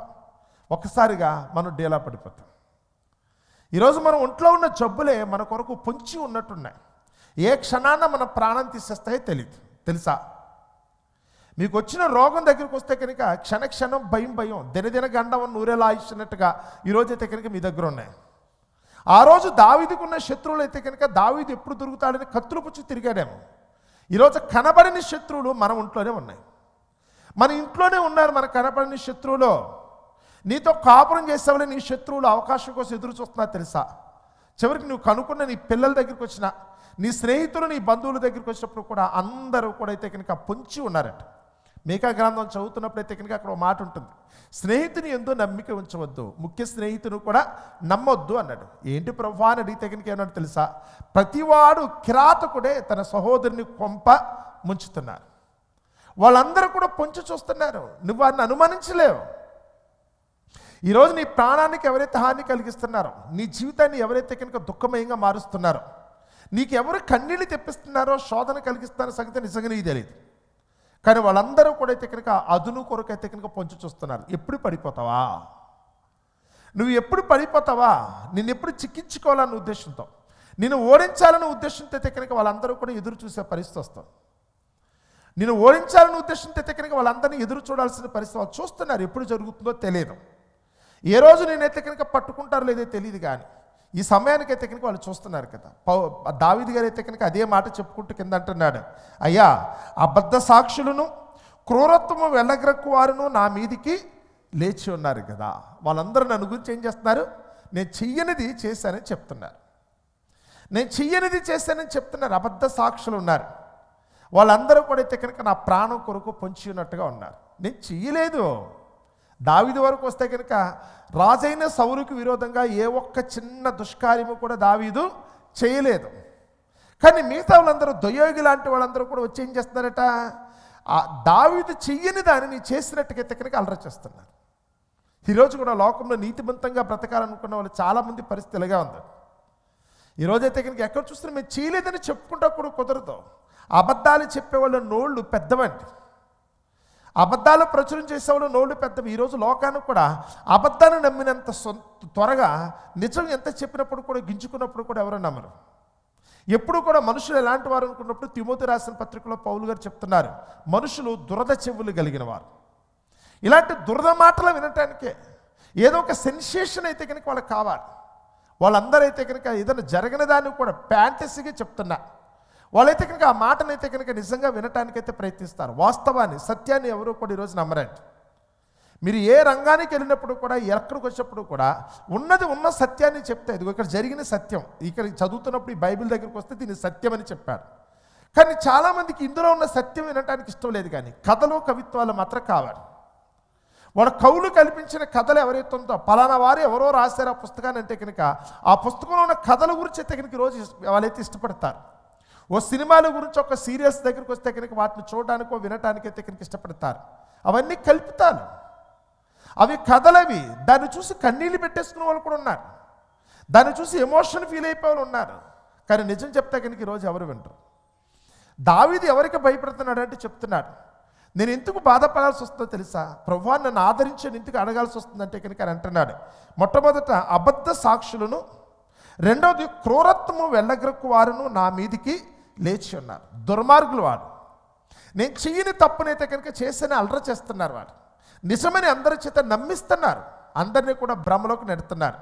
ఒక్కసారిగా మనం డేలా పడిపోతాం. ఈరోజు మన ఒంట్లో ఉన్న జబ్బులే మన కొరకు పొంచి ఉన్నట్టున్నాయి. ఏ క్షణాన మన ప్రాణం తీసేస్తాయో తెలియదు తెలుసా. మీకు వచ్చిన రోగం దగ్గరికి వస్తే కనుక క్షణక్షణం భయం, దినదిన గండం నూరేలా ఆయుష్నట్టుగా ఈరోజైతే కనుక మీ దగ్గర ఉన్నాయి. ఆ రోజు దావీదుకున్న శత్రువులు అయితే కనుక దావీదు ఎప్పుడు దొరుకుతాడని కత్తులు పుచ్చి తిరిగాడేమో. ఈరోజు కనబడని శత్రువులు మన ఒంట్లోనే ఉన్నాయి, మన ఇంట్లోనే ఉన్నారు. మన కనబడని శత్రువులు నీతో కాపురం చేసేవాళ్ళే నీ శత్రువులు అవకాశం కోసం ఎదురు చూస్తున్నా తెలుసా. చివరికి నువ్వు కనుక్కున్న నీ పిల్లల దగ్గరికి వచ్చిన, నీ స్నేహితులు, నీ బంధువుల దగ్గరికి వచ్చినప్పుడు కూడా అందరూ కూడా అయితే కనుక పొంచి ఉన్నారట. మీకా గ్రంథం చదువుతున్నప్పుడు అయితే కనుక అక్కడ ఒక మాట ఉంటుంది, స్నేహితుని ఎందు నమ్మిక ఉంచవద్దు, ముఖ్య స్నేహితుని కూడా నమ్మొద్దు అన్నాడు. ఏంటి ప్రభువా అని అడిగితే కనుక ఏమన్నాడు తెలుసా? ప్రతివాడు కిరాతకుడే తన సహోదరుని కొంప ముంచుతున్నారు. వాళ్ళందరూ కూడా పొంచి చూస్తున్నారు. నువ్వు వారిని అనుమానించలేవు. ఈరోజు నీ ప్రాణానికి ఎవరైతే హాని కలిగిస్తున్నారో, నీ జీవితాన్ని ఎవరైతే కనుక దుఃఖమయంగా మారుస్తున్నారో, నీకు ఎవరు కన్నీళ్ళు తెప్పిస్తున్నారో, శోధన కలిగిస్తున్నారో సంగతి నిజంగా నీకు తెలియదు. కానీ వాళ్ళందరూ కూడా అయితే కనుక అదును కొరకు అయితే కనుక పొంచి చూస్తున్నారు. ఎప్పుడు పడిపోతావా? నువ్వు ఎప్పుడు పడిపోతావా? నిన్ను ఎప్పుడు చిక్కించుకోవాలన్న ఉద్దేశంతో, నిన్ను ఓడించాలనే ఉద్దేశంతో అయితే కనుక వాళ్ళందరూ కూడా ఎదురు చూసే పరిస్థితి వస్తుంది. నిన్ను ఓడించాలనే ఉద్దేశంతో అయితే కనుక వాళ్ళందరినీ ఎదురు చూడాల్సిన పరిస్థితి వాళ్ళు చూస్తున్నారు. ఎప్పుడు జరుగుతుందో తెలియదు. ఏ రోజు నేనైతే కనుక పట్టుకుంటారో లేదో తెలియదు. కానీ ఈ సమయానికైతే కనుక వాళ్ళు చూస్తున్నారు కదా. దావీదు గారు అయితే కనుక అదే మాట చెప్పుకుంటూ కింద అంటున్నాడు, అయ్యా అబద్ధ సాక్షులను, క్రూరత్వము వెళ్ళగ్రక్కు వారును నా మీదికి లేచి ఉన్నారు కదా. వాళ్ళందరూ నన్ను గురించి ఏం చేస్తున్నారు? నేను చెయ్యనిది చేశానని చెప్తున్నారు. నేను చెయ్యనిది చేశానని చెప్తున్నారు. అబద్ధ సాక్షులు ఉన్నారు. వాళ్ళందరూ కూడా అయితే కనుక నా ప్రాణం కొరకు పొంచి ఉన్నట్టుగా ఉన్నారు. నేను చెయ్యలేదు. దావీదు వరకు వస్తే కనుక రాజైన సౌలుకు విరోధంగా ఏ ఒక్క చిన్న దుష్కార్యము కూడా దావీదు చేయలేదు. కానీ మిగతా వాళ్ళందరూ దొయోగి లాంటి వాళ్ళందరూ కూడా వచ్చి ఏం చేస్తున్నారట, ఆ దావీదు చెయ్యని దానిని చేసినట్టుకైతే కనుక అలర చేస్తున్నారు. ఈరోజు కూడా లోకంలో నీతిమంతంగా బ్రతకాలనుకున్న వాళ్ళు చాలామంది పరిస్థితి ఇలాగే ఉంది. ఈరోజైతే కనుక ఎక్కడ చూస్తున్నా మేము చేయలేదని చెప్పుకుంటా కూడా కుదరదు. అబద్ధాలు చెప్పేవాళ్ళ నోళ్ళు పెద్దవండి. అబద్ధాలు ప్రచురం చేసేవాళ్ళు నోళ్ళు పెద్దవి. ఈరోజు లోకానికి కూడా అబద్ధాన్ని నమ్మినంత త్వరగా నిజం ఎంత చెప్పినప్పుడు కూడా గింజుకున్నప్పుడు కూడా ఎవరో నమ్మరు. ఎప్పుడు కూడా మనుషులు ఎలాంటి వారు అనుకున్నప్పుడు తిమోతి రాసిన పత్రికలో పౌలు గారు చెప్తున్నారు, మనుషులు దురద చెవులు కలిగిన వారు. ఇలాంటి దురద మాటలు వినటానికే ఏదో ఒక సెన్సేషన్ అయితే కనుక వాళ్ళకి కావాలి. వాళ్ళందరూ అయితే కనుక ఏదైనా జరగని దాన్ని కూడా ఫ్యాంటసీగా చెప్తున్నా వాళ్ళైతే కనుక ఆ మాటనైతే కనుక నిజంగా వినటానికైతే ప్రయత్నిస్తారు. వాస్తవాన్ని, సత్యాన్ని ఎవరూ కూడా ఈరోజు నమ్మరండి. మీరు ఏ రంగానికి వెళ్ళినప్పుడు కూడా, ఎక్కడికి వచ్చినప్పుడు కూడా ఉన్న సత్యాన్ని చెప్తే, ఇదిగో ఇక్కడ జరిగిన సత్యం, ఇక్కడ చదువుతున్నప్పుడు ఈ బైబిల్ దగ్గరికి వస్తే దీన్ని సత్యం అని చెప్పాడు. కానీ చాలామందికి ఇందులో ఉన్న సత్యం వినటానికి ఇష్టం లేదు. కానీ కథలు, కవిత్వాలు మాత్రం కావాలి. వాళ్ళ కవులు కల్పించిన కథలు ఎవరైతే ఉందో, పలానా వారు ఎవరో రాశారు ఆ పుస్తకాన్ని అంటే కనుక ఆ పుస్తకంలో ఉన్న కథల గురించి అయితే కనుక ఈరోజు వాళ్ళైతే ఇష్టపడతారు. ఓ సినిమాల గురించి, ఒక సీరియల్స్ దగ్గరికి వస్తే కనుక వాటిని చూడడానికో వినటానికి అయితే కనుక ఇష్టపడతారు. అవన్నీ కల్పితాలు, అవి కథలవి. దాన్ని చూసి కన్నీళ్ళు పెట్టేసుకునే వాళ్ళు కూడా ఉన్నారు. దాన్ని చూసి ఎమోషన్ ఫీల్ అయిపోయే వాళ్ళు ఉన్నారు. కానీ నిజం చెప్తే కనుక ఈరోజు ఎవరు వింటారు? దావీదు ఎవరికి భయపడుతున్నాడు అంటే చెప్తున్నాడు, నేను ఎందుకు బాధపడాల్సి వస్తుందో తెలుసా, ప్రభువా నన్ను ఆదరించి ఎందుకు అడగాల్సి వస్తుందంటే కనుక అని అంటున్నాడు. మొట్టమొదట అబద్ధ సాక్షులను, రెండవది క్రూరత్వము వెళ్ళగ్రక్కు వారును నా మీదికి లేచి ఉన్నారు. దుర్మార్గులు వాడు. నేను చెయ్యని తప్పునైతే కనుక చేస్తేనే అలర చేస్తున్నారు. వాడు నిజమని అందరి చేత నమ్మిస్తున్నారు. అందరినీ కూడా భ్రమలోకి నెడుతున్నారు.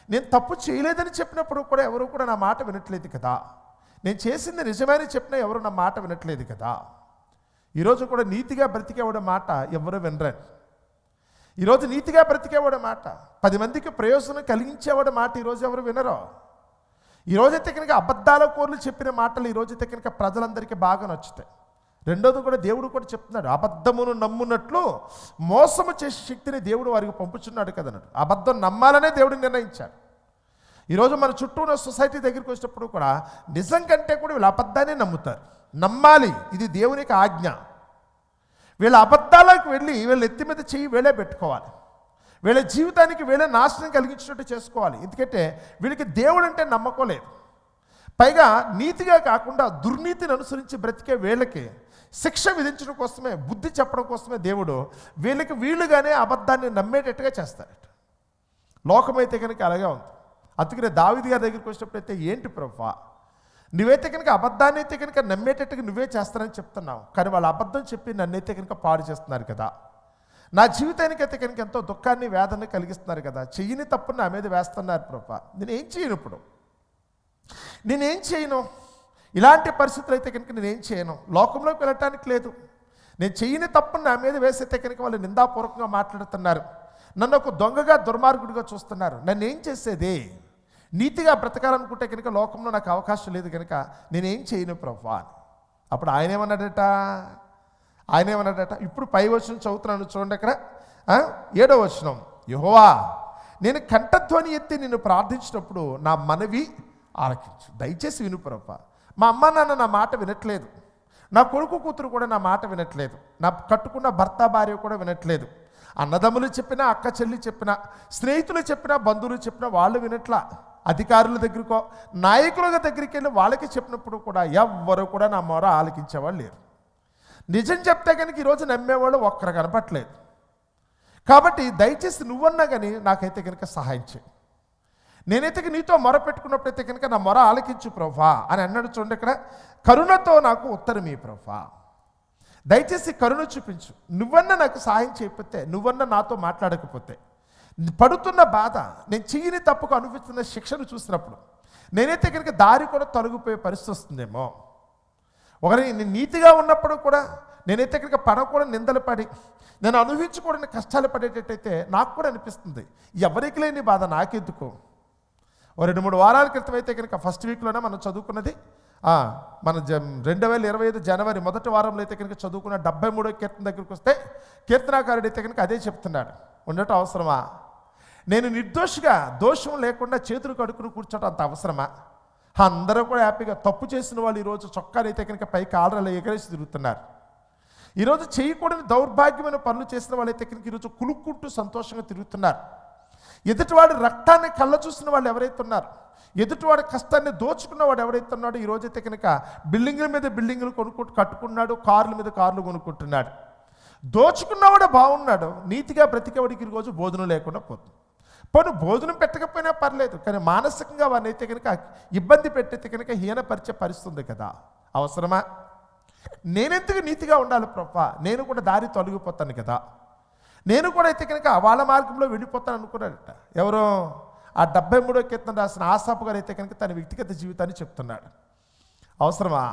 నేను తప్పు చేయలేదని చెప్పినప్పుడు కూడా ఎవరు కూడా నా మాట వినట్లేదు కదా. నేను చేసింది నిజమని చెప్పినా ఎవరు నా మాట వినట్లేదు కదా. ఈరోజు కూడా నీతిగా బ్రతికేవాడు మాట ఎవరు వినరండి. ఈరోజు నీతిగా బ్రతికేవాడు మాట, 10 మందికి ప్రయోజనం కలిగించేవాడు మాట ఈరోజు ఎవరు వినరో. ఈరోజైతే కనుక అబద్ధాల కోర్లు చెప్పిన మాటలు ఈరోజైతే కనుక ప్రజలందరికీ బాగా నచ్చుతాయి. రెండోది కూడా దేవుడు కూడా చెప్తున్నాడు, అబద్ధమును నమ్మున్నట్లు మోసము చేసే శక్తిని దేవుడు వారికి పంపుచున్నాడు కదన్నాడు. అబద్ధం నమ్మాలనే దేవుడు నిర్ణయించాడు. ఈరోజు మన చుట్టూ ఉన్న సొసైటీ దగ్గరికి వచ్చినప్పుడు కూడా నిజం కంటే కూడా వీళ్ళు అబద్ధాన్ని నమ్ముతారు. నమ్మాలి, ఇది దేవునికి ఆజ్ఞ. వీళ్ళ అబద్ధాలకు వెళ్ళి వీళ్ళ ఎత్తి మీద చెయ్యి వీళ్ళే పెట్టుకోవాలి. వీళ్ళ జీవితానికి వీళ్ళే నాశనం కలిగించినట్టు చేసుకోవాలి. ఎందుకంటే వీళ్ళకి దేవుడు అంటే నమ్మకం లేదు. పైగా నీతిగా కాకుండా దుర్నీతిని అనుసరించి బ్రతికే వీళ్ళకి శిక్ష విధించడం కోసమే, బుద్ధి చెప్పడం కోసమే దేవుడు వీళ్ళకి వీళ్ళుగానే అబద్ధాన్ని నమ్మేటట్టుగా చేస్తారట. లోకమైతే కనుక అలాగే ఉంది. అందుకనే దావీదు గారి దగ్గరికి వచ్చినప్పుడైతే, ఏంటి ప్రభువా నువ్వైతే కనుక అబద్ధాన్ని అయితే కనుక నమ్మేటట్టుగా నువ్వే చేస్తానని చెప్తున్నావు, కానీ వాళ్ళు అబద్ధం చెప్పి నన్నైతే కనుక పాడు చేస్తున్నారు కదా. నా జీవితానికి అయితే కనుక ఎంతో దుఃఖాన్ని, వేదనని కలిగిస్తున్నారు కదా. చెయ్యని తప్పుని నా మీద వేస్తున్నారు ప్రభువా. నేనేం చేయను? ఇప్పుడు నేనేం చేయను? ఇలాంటి పరిస్థితులు అయితే కనుక నేనేం చేయను? లోకంలోకి వెళ్ళటానికి లేదు. నేను చెయ్యని తప్పుని నా మీద వేసైతే కనుక వాళ్ళు నిందాపూర్వకంగా మాట్లాడుతున్నారు. నన్ను ఒక దొంగగా, దుర్మార్గుడిగా చూస్తున్నారు. నన్ను ఏం చేసేది? నీతిగా బ్రతకాలనుకుంటే కనుక లోకంలో నాకు అవకాశం లేదు కనుక నేనేం చేయను ప్రభువా. అప్పుడు ఆయన ఏమన్నాడట, ఇప్పుడు 5వ వచనం చదువుతున్నాను చూడండి. అక్కడ 7వ వచనం, యెహోవా నేను కంఠధ్వని ఎత్తి నిన్ను ప్రార్థించినప్పుడు నా మనవి ఆలకించు. దయచేసి విను ప్రభువా. మా అమ్మ నాన్న నా మాట వినట్లేదు, నా కొడుకు కూతురు కూడా నా మాట వినట్లేదు, నా కట్టుకున్న భర్త భార్య కూడా వినట్లేదు. అన్నదమ్ములు చెప్పినా, అక్క చెల్లి చెప్పినా, స్నేహితులు చెప్పినా, బంధువులు చెప్పినా వాళ్ళు వినట్లా. అధికారుల దగ్గరకో, నాయకుల దగ్గరికి వెళ్ళి వాళ్ళకి చెప్పినప్పుడు కూడా ఎవ్వరు కూడా నా మొర ఆలకించేవాళ్ళు లేరు. నిజం చెప్తే కనుక ఈరోజు నమ్మేవాళ్ళు ఒక్కరు కనపట్లేదు. కాబట్టి దయచేసి నువ్వన్నా కానీ నాకైతే కనుక సహాయం చేయి. నేనైతే నీతో మొర పెట్టుకున్నప్పుడైతే కనుక నా మొర ఆలకించు ప్రభువా అని అన్నాడు. చూడండి, ఇక్కడ కరుణతో నాకు ఉత్తరం ఈ ప్రభువా. దయచేసి కరుణ చూపించు. నువ్వన్నా నాకు సహాయం చేయకపోతే, నువ్వన్నా నాతో మాట్లాడకపోతే, పడుతున్న బాధ, నేను చెయ్యని తప్పుకు అనిపిస్తున్న శిక్షను చూసినప్పుడు నేనైతే కనుక దారి కూడా తొలగిపోయే పరిస్థితి వస్తుందేమో. ఒకరి నేను నీతిగా ఉన్నప్పుడు కూడా నేనైతే కనుక పడకూడని నిందలు పడి, నేను అనుభవించకూడని కష్టాలు పడేటట్టయితే నాకు కూడా అనిపిస్తుంది, ఎవరికి లేని బాధ నాకెందుకు? ఓ 2-3 వారాల క్రితం అయితే కనుక ఫస్ట్ వీక్లోనే మనం చదువుకున్నది మన 2025 జనవరి మొదటి వారంలో అయితే కనుక చదువుకున్న 73వ కీర్తన దగ్గరికి వస్తే కీర్తనాకారుడు అయితే కనుక అదే చెప్తున్నాడు. ఉండటం అవసరమా? నేను నిర్దోషిగా దోషం లేకుండా చేతులు కడుక్కుని కూర్చోటం అంత అవసరమా? అందరూ కూడా హ్యాపీగా తప్పు చేసిన వాళ్ళు ఈరోజు చొక్కాలు అయితే కనుక పైకి ఆలరాలు ఎగరేసి తిరుగుతున్నారు. ఈరోజు చేయకూడని దౌర్భాగ్యమైన పనులు చేసిన వాళ్ళైతే కనుక ఈరోజు కులుక్కుంటూ సంతోషంగా తిరుగుతున్నారు. ఎదుటివాడి రక్తాన్ని కళ్ళ చూసిన వాళ్ళు ఎవరైతే ఉన్నారు, ఎదుటివాడి కష్టాన్ని దోచుకున్న వాడు ఎవరైతే ఉన్నాడో ఈరోజైతే కనుక బిల్డింగుల మీద బిల్డింగులు కట్టుకున్నాడు, కార్ల మీద కార్లు కొనుక్కుంటున్నాడు. దోచుకున్నవాడు బాగున్నాడు, నీతిగా బ్రతికేవాడికి ఈరోజు భోజనం లేకుండా పోతుంది. పోను భోజనం పెట్టకపోయినా పర్లేదు, కానీ మానసికంగా వాడిని అయితే కనుక ఇబ్బంది పెట్టయితే కనుక హీనపరిచే పరిస్థితుంది కదా. అవసరమా? నేనెందుకు నీతిగా ఉండాలి ప్రభా? నేను కూడా దారి తొలగిపోతాను కదా, నేను కూడా అయితే కనుక వాళ్ళ మార్గంలో వెళ్ళిపోతాను అనుకున్నాడట. ఎవరో ఆ 73వ కీర్తన రాసిన ఆసాపు గారు అయితే కనుక తన వ్యక్తిగత జీవితాన్ని చెప్తున్నాడు. అవసరమా?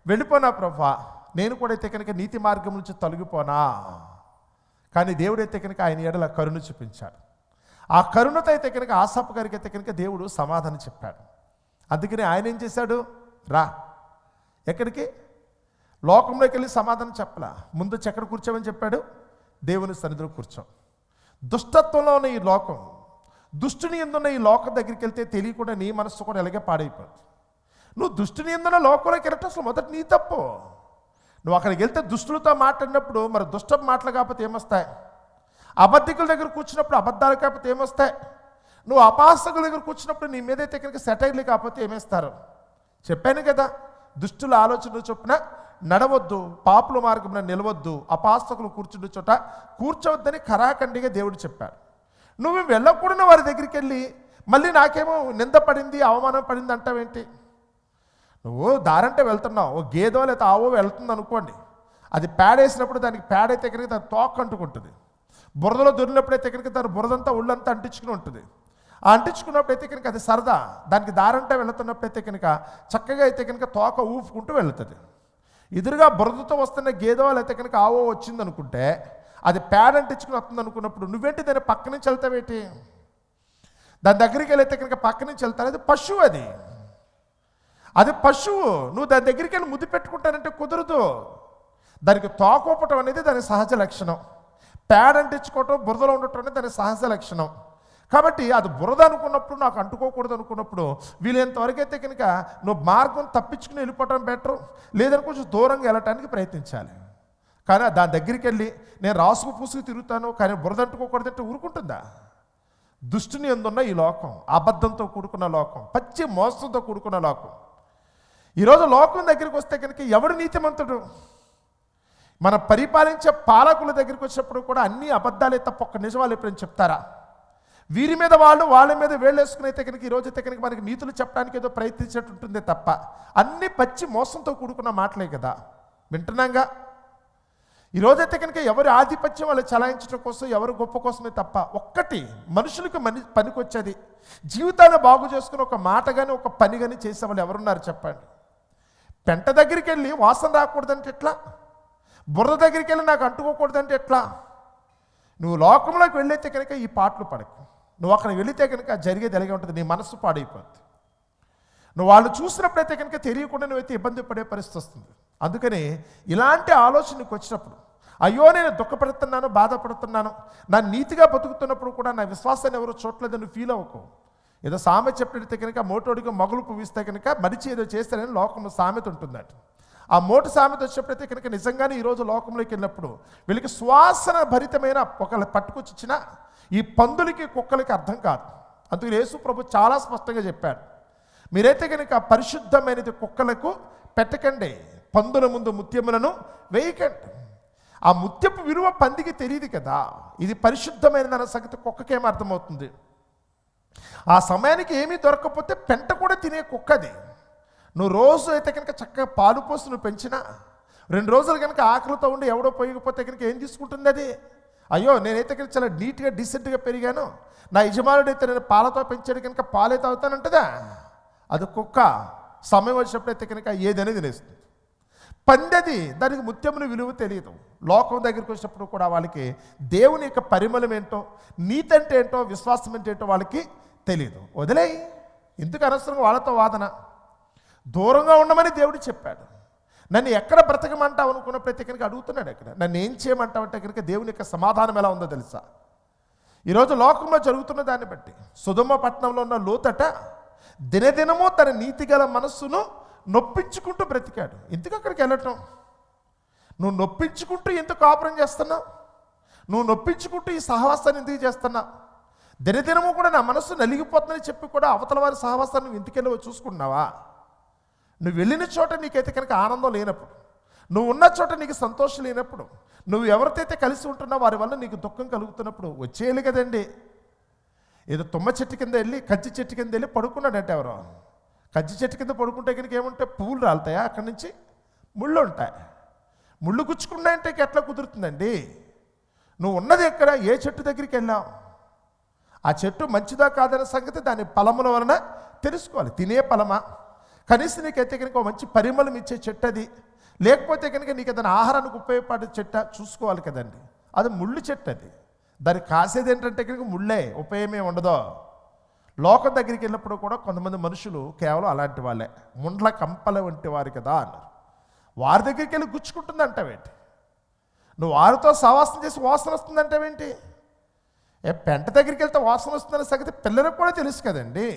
వెళ్ళిపోనా ప్రభా, నేను కూడా అయితే కనుక నీతి మార్గం నుంచి తొలగిపోనా? కానీ దేవుడైతే కనుక ఆయన ఎడల కరుణ చూపించాడు. ఆ కరుణతో అయితే కనుక ఆసాపు గారికి అయితే కనుక దేవుడు సమాధానం చెప్పాడు. అందుకని ఆయన ఏం చేశాడు? రా, ఎక్కడికి? లోకంలోకి వెళ్ళి సమాధానం చెప్పలా. ముందు ఎక్కడ కూర్చోమని చెప్పాడు? దేవుని సన్నిధిలో కూర్చో. దుష్టత్వంలో ఉన్న ఈ లోకం, దుష్టుని ఎందున్న ఈ లోకం దగ్గరికి వెళ్తే తెలియకుండా నీ మనస్సు కూడా ఎలాగే పాడైపోతుంది. నువ్వు దుష్టుని ఎందున్న లోకంలోకి వెళ్ళటం అసలు మొదటి నీ తప్పు. నువ్వు అక్కడికి వెళ్తే దుష్టులతో మాట్లాడినప్పుడు మరి దుష్ట మాటలు కాకపోతే ఏమొస్తాయి? అబద్ధికుల దగ్గర కూర్చున్నప్పుడు అబద్ధాలు కాకపోతే ఏమొస్తాయి? నువ్వు అపాసకుల దగ్గర కూర్చున్నప్పుడు నీ మీదైతే కనుక సెటైర్లు కాకపోతే ఏమేస్తారు? చెప్పాను కదా, దుష్టుల ఆలోచన చొప్పున నడవద్దు, పాపుల మార్గంలో నిలవద్దు, అపాసకులు కూర్చుండే చోట కూర్చోవద్దని ఖరాఖండిగా దేవుడు చెప్పాడు. నువ్వు వెళ్ళకూడని వారి దగ్గరికి వెళ్ళి మళ్ళీ నాకేమో నింద పడింది, అవమానం పడింది అంటావేంటి? నువ్వు దారంటే వెళ్తున్నావు, ఓ గేదో లేదా ఆవో వెళ్తుంది అనుకోండి, అది పేడేసినప్పుడు దానికి పేడైతే కనుక దాని తోక అంటుకుంటుంది. బురదలో దొరికినప్పుడైతే కనుక దాని బురదంతా ఒళ్ళంతా అంటించుకుని ఉంటుంది. ఆ అంటించుకున్నప్పుడైతే కనుక అది సరదా, దానికి దారంటే వెళుతున్నప్పుడైతే కనుక చక్కగా అయితే కనుక తోక ఊపుకుంటూ వెళుతుంది. ఎదురుగా బురదతో వస్తున్న గేదో అయితే కనుక ఆవో వచ్చింది అనుకుంటే, అది పేడ అంటించుకుని వస్తుంది అనుకున్నప్పుడు నువ్వేంటి దాన్ని పక్క నుంచి వెళ్తావేంటి? దాని దగ్గరికి వెళ్తే కనుక పక్క నుంచి వెళ్తారు. అది పశువు, అది పశువు. నువ్వు దాని దగ్గరికి వెళ్ళి ముద్దు పెట్టుకుంటానంటే కుదరదు. దానికి తోకోపటం అనేది దాని సహజ లక్షణం, పేడ అంటించుకోవటం, బురదలో ఉండటం అనేది దాని సహజ లక్షణం. కాబట్టి అది బురద అనుకున్నప్పుడు, నాకు అంటుకోకూడదు అనుకున్నప్పుడు వీలైనంతవరకు అయితే కనుక నువ్వు మార్గం తప్పించుకుని వెళ్ళిపోవటం బెటరు, లేదని కొంచెం దూరంగా వెళ్ళటానికి ప్రయత్నించాలి. కానీ దాని దగ్గరికి వెళ్ళి నేను రాసుకు పూసుకు తిరుగుతాను కానీ బురద అంటుకోకూడదంటే ఊరుకుంటుందా? దుష్టుని ఎందున్న ఈ లోకం, అబద్ధంతో కూడుకున్న లోకం, పచ్చి మోసంతో కూడుకున్న లోకం. ఈరోజు లోకం దగ్గరికి వస్తే కనుక ఎవడు నీతిమంతుడు? మన పరిపాలించే పాలకుల దగ్గరికి వచ్చినప్పుడు కూడా అన్ని అబద్ధాలే తప్ప ఒక్క నిజాలు ఎప్పుడైనా చెప్తారా? వీరి మీద వాళ్ళు, వాళ్ళ మీద వేళ్ళు వేసుకుని అయితే కనుక ఈరోజు అయితే కనుక మనకి నీతులు చెప్పడానికి ఏదో ప్రయత్నించినట్టు ఉంటుందే తప్ప అన్ని పచ్చి మోసంతో కూడుకున్న మాటలే కదా వింటున్నాగా. ఈరోజైతే కనుక ఎవరి ఆధిపత్యం వాళ్ళు చలాయించడం కోసం, ఎవరు గొప్ప కోసమే తప్ప ఒక్కటి మనుషులకు పనికొచ్చేది జీవితాన్ని బాగు చేసుకుని ఒక మాట కానీ ఒక పని కానీ చేసే వాళ్ళు ఎవరున్నారు చెప్పండి? పెంట దగ్గరికి వెళ్ళి వాసన రాకూడదంటే ఎట్లా? బురద దగ్గరికి వెళ్ళి నాకు అంటుకోకూడదంటే ఎట్లా? నువ్వు లోకంలోకి వెళ్ళైతే కనుక ఈ పాటలు పడకు. నువ్వు అక్కడికి వెళితే కనుక జరిగేది ఎలాగే ఉంటుంది, నీ మనస్సు పాడైపోతుంది. నువ్వు వాళ్ళు చూసినప్పుడైతే కనుక తెలియకుండా నువ్వైతే ఇబ్బంది పడే పరిస్థితి వస్తుంది. అందుకని ఇలాంటి ఆలోచనకు వచ్చినప్పుడు, అయ్యో నేను దుఃఖపడుతున్నాను, బాధపడుతున్నాను, నా నీతిగా బతుకుతున్నప్పుడు కూడా నా విశ్వాసాన్ని ఎవరు చూడలేదని ఫీల్ అవ్వకు. ఏదో సామెత చెప్పినట్టే కనుక మోటోడిగా మొగలు పువ్విస్తే కనుక మరిచి ఏదో చేస్తానని లోకంలో సామెత ఉంటుందట. ఆ మోటు సామెత వచ్చినప్పుడైతే కనుక నిజంగానే ఈరోజు లోకంలోకి వెళ్ళినప్పుడు వీళ్ళకి సువాసన భరితమైన ఒకళ్ళు పట్టుకొచ్చిచ్చినా ఈ పందులకి కుక్కలకి అర్థం కాదు. అందుకని యేసు ప్రభు చాలా స్పష్టంగా చెప్పాడు, మీరైతే కనుక పరిశుద్ధమైనది కుక్కలకు పెట్టకండి, పందుల ముందు ముత్యములను వేయకండి. ఆ ముత్యపు విలువ పందికి తెలియదు కదా, ఇది పరిశుద్ధమైనదన్న సంగతి కుక్కకేమో అర్థమవుతుంది. ఆ సమయానికి ఏమీ దొరకకపోతే పెంట కూడా తినే కుక్కది. నువ్వు రోజు అయితే కనుక చక్కగా పాలు పోసి నువ్వు పెంచినా 2 రోజులు కనుక ఆకలితో ఉండి ఎవడో పోయకపోతే కనుక ఏం తీసుకుంటుంది అది? అయ్యో నేనైతే కనుక చాలా నీట్గా డీసెంట్గా పెరిగాను, నా యజమానుడు అయితే నేను పాలతో పెంచాడు కనుక పాలే తాగుతానంటదా? అది కుక్క. సమయం వచ్చినప్పుడైతే కనుక ఏదనేది తినేస్తుంది. పందెది, దానికి ముత్యమును విలువ తెలియదు. లోకం దగ్గరికి వచ్చినప్పుడు కూడా వాళ్ళకి దేవుని యొక్క పరిమళం ఏంటో, నీతి అంటే ఏంటో, విశ్వాసం అంటే ఏంటో వాళ్ళకి తెలియదు. వదిలేయి, ఎందుకు అనవసరంగా వాళ్ళతో వాదన. దూరంగా ఉండమని దేవుడు చెప్పాడు. నన్ను ఎక్కడ బ్రతకమంటావు అనుకున్న ప్రతి కనుక అడుగుతున్నాడు. ఎక్కడ నన్ను ఏం చేయమంటావు అంటే కనుక దేవుని యొక్క సమాధానం ఎలా ఉందో తెలుసా? ఈరోజు లోకంలో జరుగుతున్న దాన్ని బట్టి సొదొమ పట్టణంలో ఉన్న లోతట దినదినము తన నీతిగల మనస్సును నొప్పించుకుంటూ బ్రతికాడు. ఎందుకు అక్కడికి వెళ్ళటం? నువ్వు నొప్పించుకుంటూ ఎందుకు కాపురం చేస్తున్నావు? నువ్వు నొప్పించుకుంటూ ఈ సహవాసాన్ని ఎందుకు చేస్తున్నావు? దినదినము కూడా నా మనస్సు నలిగిపోతుందని చెప్పి కూడా అవతల వారి సహవాసాన్ని నువ్వు ఎందుకెళ్ళవో చూసుకున్నావా? నువ్వు వెళ్ళిన చోట నీకైతే కనుక ఆనందం లేనప్పుడు, నువ్వు ఉన్న చోట నీకు సంతోషం లేనప్పుడు, నువ్వు ఎవరితో కలిసి ఉంటున్నావు వారి వల్ల నీకు దుఃఖం కలుగుతున్నప్పుడు వచ్చేయాలి కదండి. ఏదో తుమ్మ చెట్టు కింద వెళ్ళి కజ్జి చెట్టు కింద వెళ్ళి పడుకున్నాడంటే ఎవరో. కజ్జి చెట్టు కింద పడుకుంటే కనుక ఏముంటాయి? పువ్వులు రాలుతాయా? అక్కడి నుంచి ముళ్ళు ఉంటాయి. ముళ్ళు గుచ్చుకున్నాయంటే ఎట్లా కుదురుతుందండి? నువ్వు ఉన్నది ఎక్కడ? ఏ చెట్టు దగ్గరికి వెళ్ళావు? ఆ చెట్టు మంచిదా కాదనే సంగతి దాని ఫలముల వలన తెలుసుకోవాలి. తినే ఫలమా? కనీసం నీకైతే కనుక మంచి పరిమళం ఇచ్చే చెట్టు అది, లేకపోతే కనుక నీకు ఏదైనా ఆహారానికి ఉపయోగపడే చెట్ట చూసుకోవాలి కదండి. అది ముళ్ళు చెట్టు, అది దానికి కాసేది ఏంటంటే కనుక ముళ్ళే, ఉపయోగమే ఉండదో. లోకం దగ్గరికి వెళ్ళినప్పుడు కూడా కొంతమంది మనుషులు కేవలం అలాంటి వాళ్ళే, ముండ్ల కంపల వంటి వారు కదా అన్నారు. వారి దగ్గరికి వెళ్ళి గుచ్చుకుంటుందంటావేంటి? నువ్వు వారితో సహవాసం చేసి వాసన వస్తుందంటావేంటి? పెంట దగ్గరికి వెళ్తే వాసన వస్తుందనే సంగతి పిల్లలకు కూడా తెలుసు కదండి.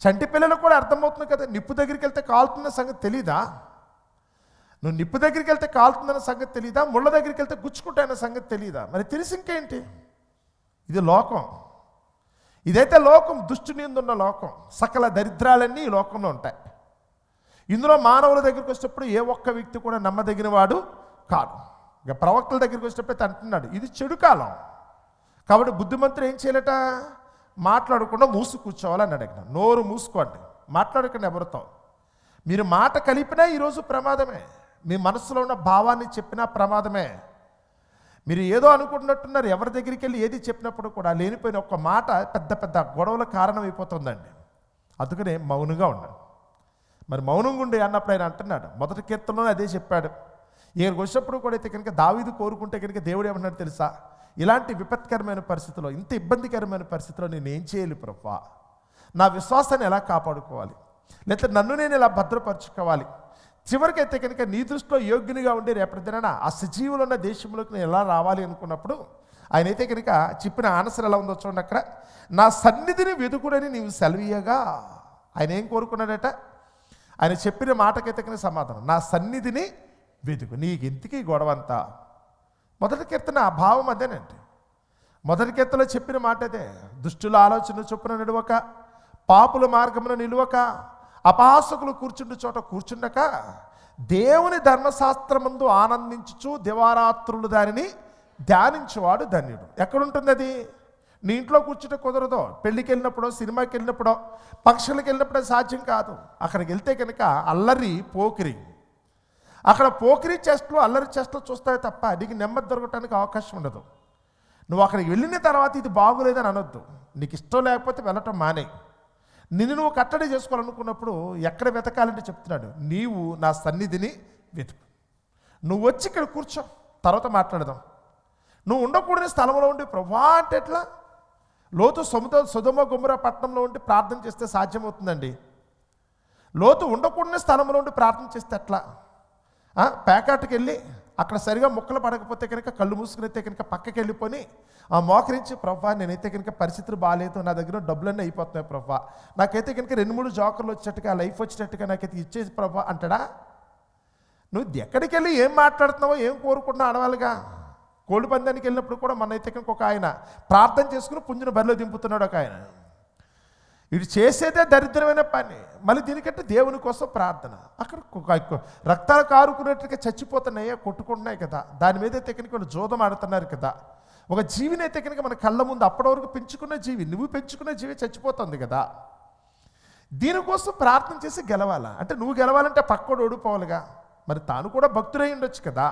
చంటి పిల్లలకు కూడా అర్థమవుతుంది కదా. నిప్పు దగ్గరికి వెళ్తే కాలుతున్న సంగతి తెలీదా? నువ్వు నిప్పు దగ్గరికి వెళ్తే కాలుతుందన్న సంగతి తెలీదా? ముళ్ళ దగ్గరికి వెళ్తే గుచ్చుకుంటాయన్న సంగతి తెలీదా? మరి తెలిసి ఇంకేంటి? ఇది లోకం. ఇదైతే లోకం, దుష్టుని ఉన్న లోకం. సకల దరిద్రాలన్నీ ఈ లోకంలో ఉంటాయి. ఇందులో మానవుల దగ్గరికి వచ్చేటప్పుడు ఏ ఒక్క వ్యక్తి కూడా నమ్మదగిన వాడు కాదు. ఇక ప్రవక్తల దగ్గరికి వచ్చేటప్పుడు అంటున్నాడు ఇది చెడు కాలం, కాబట్టి బుద్ధిమంతులు ఏం చేయాలట? మాట్లాడకుండా మూసు కూర్చోవాలన్నాడు. ఇక్కడ నోరు మూసుకోండి, మాట్లాడకండి ఎవరితో. మీరు మాట కలిపినా ఈరోజు ప్రమాదమే. మీ మనసులో ఉన్న భావాన్ని చెప్పినా ప్రమాదమే. మీరు ఏదో అనుకుంటున్నట్టున్నారు, ఎవరి దగ్గరికి వెళ్ళి ఏది చెప్పినప్పుడు కూడా లేనిపోయిన ఒక్క మాట పెద్ద పెద్ద గొడవల కారణం అయిపోతుందండి. అందుకనే మౌనంగా ఉన్నాడు. మరి మౌనంగా ఉండి అన్నప్పుడు ఆయన అంటున్నాడు, మొదటి కీర్తనలోనే అదే చెప్పాడు. ఇక్కడికి వచ్చినప్పుడు కూడా అయితే కనుక దావీదు కోరుకుంటే కనుక దేవుడు ఏమన్నాడు తెలుసా? ఇలాంటి విపత్కరమైన పరిస్థితిలో, ఇంత ఇబ్బందికరమైన పరిస్థితిలో నేను ఏం చేయాలి ప్రభువా? నా విశ్వాసాన్ని ఎలా కాపాడుకోవాలి, లేకపోతే నన్ను నేను ఎలా భద్రపరచుకోవాలి? చివరికి అయితే కనుక నీ దృష్టిలో యోగ్యునిగా ఉండే రేపటి దినాన ఆ సజీవులు ఉన్న దేశంలోకి నేను ఎలా రావాలి అనుకున్నప్పుడు ఆయన అయితే కనుక చెప్పిన ఆన్సర్ ఎలా ఉందో చూడండి. అక్కడ నా సన్నిధిని వెతుకుడని నీవు సెలవీయగా ఆయన ఏం కోరుకున్నాడట? ఆయన చెప్పిన మాటకైతే కనుక సమాధానం, నా సన్నిధిని వెతుకు. నీకు ఇంటికి గొడవ అంతా. మొదటి కీర్తన ఆ భావం అదేనండి. మొదటి కీర్తనలో చెప్పిన మాట అదే. దుష్టుల ఆలోచన చొప్పున నడువక, పాపుల మార్గమున నిలువక, అపాసకులు కూర్చుండు చోట కూర్చుండక, దేవుని ధర్మశాస్త్రమందు ఆనందించుచు దివారాత్రులు దానిని ధ్యానించేవాడు ధన్యుడు. ఎక్కడుంటుంది అది? నీ ఇంట్లో కూర్చుంటే కుదరదో. పెళ్ళికి వెళ్ళినప్పుడో, సినిమాకి వెళ్ళినప్పుడో, పక్షులకు వెళ్ళినప్పుడో సాధ్యం కాదు. అక్కడికి వెళ్తే కనుక అల్లరి పోకిరి, అక్కడ పోకిరి చేష్టలు అల్లరి చేష్టలు చూస్తాయి తప్ప నీకు నెమ్మది దొరకటానికి అవకాశం ఉండదు. నువ్వు అక్కడికి వెళ్ళిన తర్వాత ఇది బాగోలేదని అనొద్దు. నీకు ఇష్టం లేకపోతే వెళ్ళటం మానే. నిన్ను నువ్వు కట్టడి చేసుకోవాలనుకున్నప్పుడు ఎక్కడ వెతకాలంటే చెప్తున్నాడు, నీవు నా సన్నిధిని వెతుకు. నువ్వు వచ్చి ఇక్కడ కూర్చో, తర్వాత మాట్లాడదాం. నువ్వు ఉండకూడని స్థలంలో ఉండి ప్రభువా అంటే ఎట్లా? లోతు సొదొమ గొమొర్రా పట్టణంలో ఉండి ప్రార్థన చేస్తే సాధ్యమవుతుందండి. లోతు ఉండకూడని స్థలంలో ఉండి ప్రార్థన చేస్తే ఎట్లా? ప్యాకాట్కి వెళ్ళి అక్కడ సరిగా ముక్కలు పడకపోతే కనుక కళ్ళు మూసుకునైతే కనుక పక్కకి వెళ్ళిపోయి ఆ మోకరించి ప్రభువా నేనైతే కనుక పరిస్థితులు బాగాలేదు, నా దగ్గర డబ్బులన్నీ అయిపోతున్నాయి ప్రభువా, నాకైతే కనుక 2-3 జోకర్లు వచ్చేట్టుగా లైఫ్ వచ్చేటట్టుగా నాకైతే ఇచ్చేసి ప్రభువా అంటాడా? నువ్వు ఎక్కడికి వెళ్ళి ఏం మాట్లాడుతున్నావో ఏం కోరుకుంటున్నావు అడవాలిగా. కోడి పందానికి వెళ్ళినప్పుడు కూడా మనైతే కనుక ఒక ఆయన ప్రార్థన చేసుకుని పుంజును బరిలో దింపుతున్నాడు ఒక ఆయన. ఇది చేసేదే దరిద్రమైన పని, మళ్ళీ దీనికంటే దేవుని కోసం ప్రార్థన. అక్కడ రక్తాలు కారుకున్నట్టుగా చచ్చిపోతున్నాయా, కొట్టుకుంటున్నాయి కదా, దాని మీద అయితే కనుక జోదం ఆడుతున్నారు కదా. ఒక జీవిని అయితే కనుక మన కళ్ళ ముందు అప్పటి వరకు పెంచుకున్న జీవి, నువ్వు పెంచుకున్న జీవి చచ్చిపోతుంది కదా. దీనికోసం ప్రార్థన చేసి గెలవాలా? అంటే నువ్వు గెలవాలంటే పక్కోడు ఓడిపోవాలిగా. మరి తాను కూడా భక్తుడై ఉండొచ్చు కదా.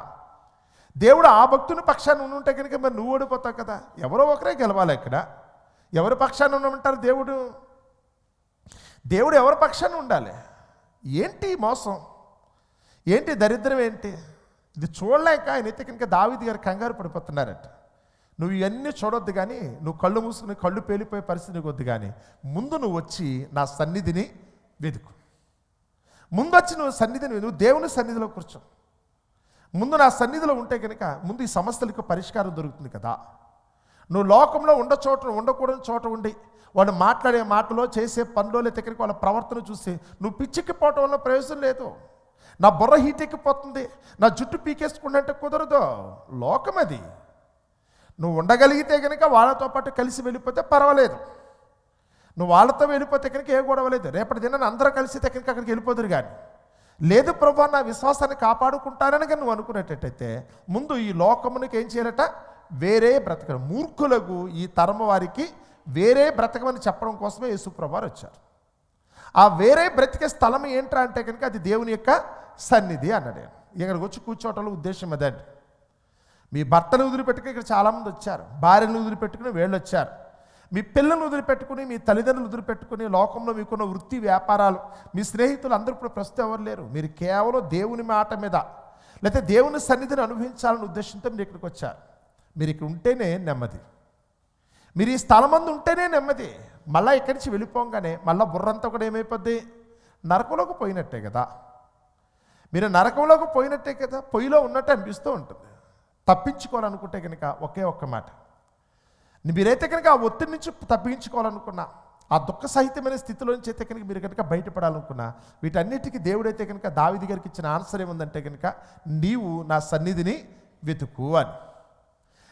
దేవుడు ఆ భక్తుని పక్షాన్ని ఉంటే కనుక మరి నువ్వు ఓడిపోతావు కదా. ఎవరో ఒకరే గెలవాలి. ఇక్కడ ఎవరి పక్షాన్ని ఉండమంటారు? దేవుడు ఎవరి పక్షాన్ని ఉండాలి? ఏంటి మోసం, ఏంటి దరిద్రం, ఏంటి ఇది చూడలేక ఆయన అయితే కనుక దావీదు గారు కంగారు పడిపోతున్నారట. నువ్వు ఇవన్నీ చూడొద్దు, కానీ నువ్వు కళ్ళు మూసుకుని కళ్ళు పేలిపోయే పరిస్థితి నీకు వద్దు, కానీ ముందు నువ్వు వచ్చి నా సన్నిధిని వెతుకు. ముందు వచ్చి నువ్వు సన్నిధిని వెతుకు, దేవుని సన్నిధిలో కూర్చో. ముందు నా సన్నిధిలో ఉంటే కనుక ముందు ఈ సమస్యలకు పరిష్కారం దొరుకుతుంది కదా. నువ్వు లోకంలో ఉండకూడని చోట ఉండి వాళ్ళు మాట్లాడే మాటలో, చేసే పనిలో, లేకపోతే వాళ్ళ ప్రవర్తన చూసి నువ్వు పిచ్చెక్కిపోవటం వల్ల ప్రయోజనం లేదు. నా బుర్ర హీట్ ఎక్కిపోతుంది, నా జుట్టు పీకేసుకుంటే కుదరదు. లోకం అది. నువ్వు ఉండగలిగితే కనుక వాళ్ళతో పాటు కలిసి వెళ్ళిపోతే పర్వాలేదు. నువ్వు వాళ్ళతో వెళ్ళిపోతే కనుక ఏ గొడవ లేదు. రేపటి దినాన్ని అందరూ కలిసితే కనుక అక్కడికి వెళ్ళిపోదురు. కానీ లేదు ప్రభు నా విశ్వాసాన్ని కాపాడుకుంటానని కానీ నువ్వు అనుకునేటట్టయితే ముందు ఈ లోకమునికి ఏం చేయాలట? వేరే బ్రతకడం. మూర్ఖులకు, ఈ తరమ వారికి వేరే బ్రతకమని చెప్పడం కోసమే యేసుప్రభువారు వచ్చారు. ఆ వేరే బ్రతికే స్థలం ఏంట్రా అంటే కనుక అది దేవుని యొక్క సన్నిధి అన్నాడు. ఇక్కడికి వచ్చి కూర్చోవటంలో ఉద్దేశం అదండి. మీ భర్తను వదిలిపెట్టుకుని ఇక్కడ చాలామంది వచ్చారు, భార్యను వదిలిపెట్టుకుని వీళ్ళు వచ్చారు, మీ పిల్లలను వదిలిపెట్టుకుని, మీ తల్లిదండ్రులు వదిలిపెట్టుకుని, లోకంలో మీకున్న వృత్తి వ్యాపారాలు, మీ స్నేహితులు అందరూ ఇప్పుడు ప్రస్తుతం ఎవరు లేరు. మీరు కేవలం దేవుని మాట మీద లేకపోతే దేవుని సన్నిధిని అనుభవించాలనే ఉద్దేశంతో మీరు ఇక్కడికి వచ్చారు. మీరు ఇక్కడ ఉంటేనే నెమ్మది. మీరు ఈ స్థలం మందు ఉంటేనే నెమ్మది. మళ్ళీ ఇక్కడి నుంచి వెళ్ళిపోగానే మళ్ళీ బుర్రంతా కూడా ఏమైపోద్ది? నరకంలోకి పోయినట్టే కదా. మీరు నరకంలోకి పోయినట్టే కదా, పొయ్యిలో ఉన్నట్టు అనిపిస్తూ ఉంటుంది. తప్పించుకోవాలనుకుంటే కనుక ఒకే ఒక్క మాట, మీరైతే కనుక ఆ ఒత్తిడి నుంచి తప్పించుకోవాలనుకున్నా, ఆ దుఃఖ సహితమైన స్థితిలో నుంచి అయితే కనుక మీరు కనుక బయటపడాలనుకున్నా, వీటన్నిటికీ దేవుడైతే కనుక దావీదు గారికి ఇచ్చిన ఆన్సర్ ఏముందంటే కనుక నీవు నా సన్నిధిని వెతుకు అని.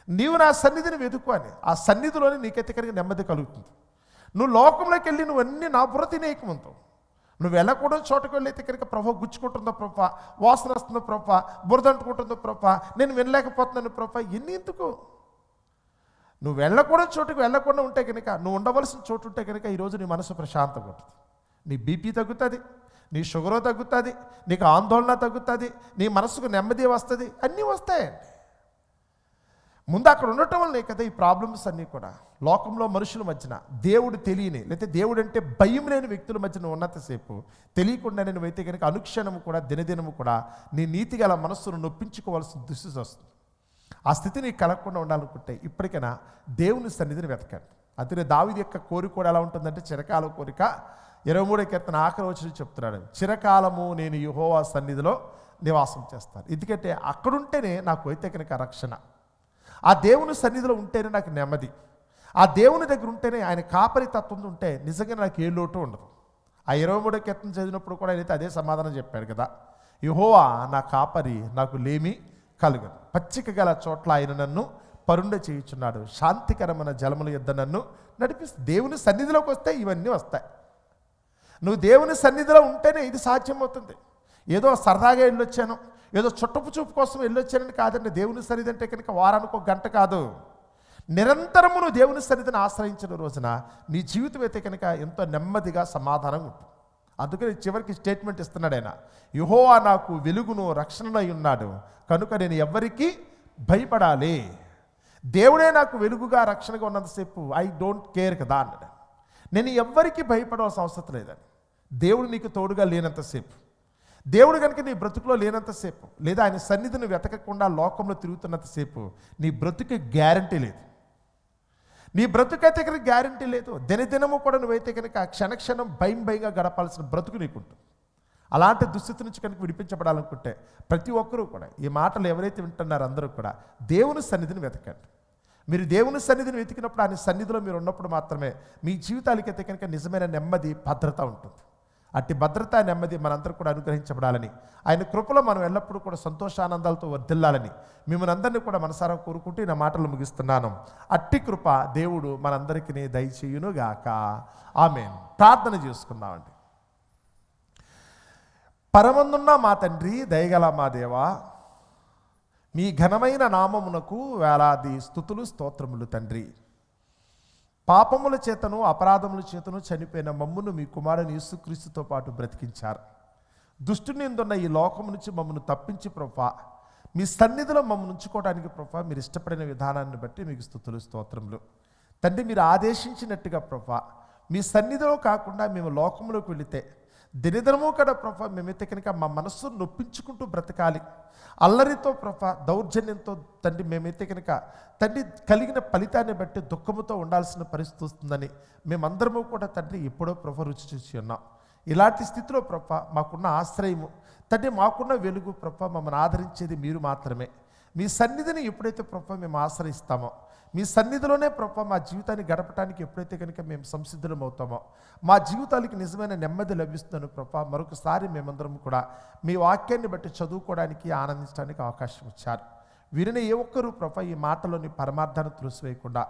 నీవు నా సన్నిధిని వెతుకు అని. ఆ సన్నిధిలోనే నీకైతే కనుక నెమ్మది కలుగుతుంది. నువ్వు లోకంలోకి వెళ్ళి నువ్వు అన్నీ నా బుర్ర తినేయకముంటావు. నువ్వు వెళ్ళకూడదు చోటుకు వెళ్ళైతే కనుక ప్రభు గుచ్చుకుంటుందో ప్రభా, వాసన వస్తుందో ప్రభా, బురద అంటుకుంటుందో ప్రభా, నేను వినలేకపోతున్నాను ప్రభా, ఎన్ని ఎందుకు? నువ్వు వెళ్ళకూడదు చోటుకు వెళ్ళకుండా ఉంటే కనుక, నువ్వు ఉండవలసిన చోటు ఉంటే కనుక ఈరోజు నీ మనసు ప్రశాంతంగా ఉంటుంది. నీ బీపీ తగ్గుతుంది, నీ షుగరు తగ్గుతుంది, నీకు ఆందోళన తగ్గుతుంది, నీ మనసుకు నెమ్మది వస్తుంది, అన్నీ వస్తాయండి. ముందు అక్కడ ఉండటం వల్లే కదా ఈ ప్రాబ్లమ్స్ అన్నీ కూడా. లోకంలో మనుషుల మధ్యన దేవుడు తెలియని, లేకపోతే దేవుడు అంటే భయం లేని వ్యక్తుల మధ్యన ఉన్నంతసేపు తెలియకుండా నువ్వైతే కనుక అనుక్షణము కూడా, దినదినము కూడా నీ నీతి గల మనస్సును నొప్పించుకోవాల్సిన దుస్థితి వస్తుంది. ఆ స్థితి నీకు కలగకుండా ఉండాలనుకుంటే ఇప్పటికైనా దేవుని సన్నిధిని వెతకండి. అందుకే దావీదు యొక్క కోరిక కూడా ఎలా ఉంటుందంటే, చిరకాల కోరిక. 23వ కీర్తన ఆఖరి వచనం చెప్తున్నాడు, చిరకాలము నేను యెహోవా సన్నిధిలో నివాసం చేస్తాను. ఎందుకంటే అక్కడుంటేనే నాకు అయితే కనుక రక్షణ. ఆ దేవుని సన్నిధిలో ఉంటేనే నాకు నెమ్మది. ఆ దేవుని దగ్గర ఉంటేనే, ఆయన కాపరి తత్వం ఉంటే నిజంగా నాకు ఏ లోటు ఉండదు. ఆ 23వ కీర్తన చదివినప్పుడు కూడా ఆయనైతే అదే సమాధానం చెప్పాడు కదా, యెహోవా నా కాపరి, నాకు లేమి కలుగదు. పచ్చిక గల చోట్ల ఆయన నన్ను పరుండ చేయుచున్నాడు, శాంతికరమైన జలముల యొద్ద నన్ను నడిపిస్తుంది. దేవుని సన్నిధిలోకి వస్తే ఇవన్నీ వస్తాయి. నువ్వు దేవుని సన్నిధిలో ఉంటేనే ఇది సాధ్యమవుతుంది. ఏదో సరదాగా వెళ్ళొచ్చాను, ఏదో చుట్టపు చూపు కోసం వెళ్ళొచ్చానని కాదండి. దేవుని సన్నిధి అంటే కనుక వారానికి 1 గంట కాదు, నిరంతరము నువ్వు దేవుని సన్నిధిని ఆశ్రయించిన రోజున నీ జీవితం అయితే కనుక ఎంతో నెమ్మదిగా సమాధానంగా ఉంటుంది. అందుకని చివరికి స్టేట్మెంట్ ఇస్తున్నాడు ఆయన, యెహోవా నాకు వెలుగును రక్షణనై ఉన్నాడు కనుక నేను ఎవ్వరికీ భయపడాలి. దేవుడే నాకు వెలుగుగా రక్షణగా ఉన్నంతసేపు ఐ డోంట్ కేర్ కదా అన్నాడు. నేను ఎవ్వరికీ భయపడవలసిన అవసరం లేదని. దేవుడు నీకు తోడుగా లేనంతసేపు, దేవుడు కనుక నీ బ్రతుకులో లేనంతసేపు, లేదా ఆయన సన్నిధిని వెతకకుండా లోకంలో తిరుగుతున్నంతసేపు నీ బ్రతుకు గ్యారంటీ లేదు. నీ బ్రతుకైతే కనుక గ్యారంటీ లేదు. దినదినము కూడా నువ్వైతే కనుక క్షణక్షణం భయంగా గడపాల్సిన బ్రతుకు నీకుంటుంది. అలాంటి దుస్థితి నుంచి కనుక విడిపించబడాలనుకుంటే ప్రతి ఒక్కరూ కూడా ఈ మాటలు ఎవరైతే వింటున్నారో అందరూ కూడా దేవుని సన్నిధిని వెతకండి. మీరు దేవుని సన్నిధిని వెతికినప్పుడు, ఆయన సన్నిధిలో మీరు ఉన్నప్పుడు మాత్రమే మీ జీవితాలకైతే కనుక నిజమైన నెమ్మది, భద్రత ఉంటుంది. అట్టి భద్రత, నెమ్మది మనందరూ కూడా అనుగ్రహించబడాలని, ఆయన కృపలో మనం ఎల్లప్పుడూ కూడా సంతోషానందాలతో వర్ధిల్లాలని మిమ్మల్ని అందరినీ కూడా మనసారా కోరుకుంటూ నా మాటలు ముగిస్తున్నాను. అట్టి కృప దేవుడు మనందరికీ దయచేయునుగాక. ఆమేన్. ప్రార్థన చేసుకుందామండి. పరమందున్న మా తండ్రి, దయగల మా దేవా, మీ ఘనమైన నామమునకు వేలాది స్తుతులు స్తోత్రములు తండ్రి. పాపముల చేతను అపరాధముల చేతను చనిపోయిన మమ్మును మీ కుమారుని యేసుక్రీస్తుతో పాటు బ్రతికించారు. దుష్టుని ఎందున్న ఈ లోకం నుంచి మమ్మల్ని తప్పించి ప్రభా, మీ సన్నిధిలో మమ్మల్ని ఉంచుకోవడానికి ప్రభా మీరు ఇష్టపడిన విధానాన్ని బట్టి మీకు స్తుతులు స్తోత్రములు తండ్రి. మీరు ఆదేశించినట్టుగా ప్రభా మీ సన్నిధిలో కాకుండా మేము లోకంలోకి వెళితే దినదినము కూడా ప్రభా మేమైతే కనుక మా మనస్సు నొప్పించుకుంటూ బ్రతకాలి, అల్లరితో ప్రభా దౌర్జన్యంతో తండ్రి మేమైతే కనుక తండ్రి కలిగిన ఫలితాన్ని బట్టి దుఃఖముతో ఉండాల్సిన పరిస్థితి వస్తుందని మేమందరము కూడా తండ్రి ఎప్పుడో ప్రభా రుచి చూసి ఉన్నాం. ఇలాంటి స్థితిలో ప్రభా మాకున్న ఆశ్రయము తండ్రి, మాకున్న వెలుగు ప్రభా, మమ్మల్ని ఆదరించేది మీరు మాత్రమే. మీ సన్నిధిని ఎప్పుడైతే ప్రభా మేము ఆశ్రయిస్తామో, మీ సన్నిధిలోనే ప్రభా మా జీవితాన్ని గడపడానికి ఎప్పుడైతే కనుక మేము సంసిద్ధులం అవుతామో, మా జీవితాలకి నిజమైన నెమ్మది లభిస్తుందని ప్రభా మరొకసారి మేమందరం కూడా మీ వాక్యాన్ని బట్టి చదువుకోవడానికి ఆనందించడానికి అవకాశం ఇచ్చారు. వీరిని ఏ ఒక్కరూ ప్రభా ఈ మాటలోని పరమార్థాన్ని త్రోసివేయకుండా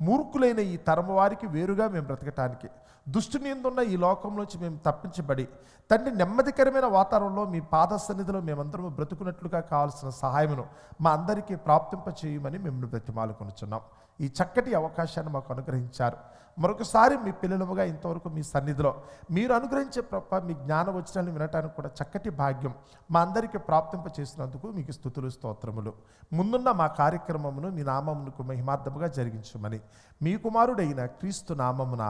మూర్ఖులైన ఈ తరము వారికి వేరుగా మేము బ్రతకటానికి, దుష్టుని ఎందున్న ఈ లోకంలోంచి మేము తప్పించబడి తండ్రి నెమ్మదికరమైన వాతావరణంలో మీ పాద సన్నిధిలో మేమందరము బ్రతుకున్నట్లుగా కావాల్సిన సహాయమును మా అందరికీ ప్రాప్తింప చేయమని మేము బ్రతిమాలుకొనుచున్నాం. ఈ చక్కటి అవకాశాన్ని మాకు అనుగ్రహించారు. మరొకసారి మీ పిల్లలముగా ఇంతవరకు మీ సన్నిధిలో మీరు అనుగ్రహించే ప్రభా మీ జ్ఞాన వచనాలను వినటానికి కూడా చక్కటి భాగ్యం మా అందరికీ ప్రాప్తింప చేసినందుకు మీకు స్తుతులు స్తోత్రములు. ముందున్న మా కార్యక్రమమును మీ నామమునకు మహిమార్థముగా జరిగించమని మీ కుమారుడైన క్రీస్తు నామమున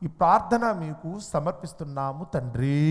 ఈ ప్రార్థన మీకు సమర్పిస్తున్నాము తండ్రి.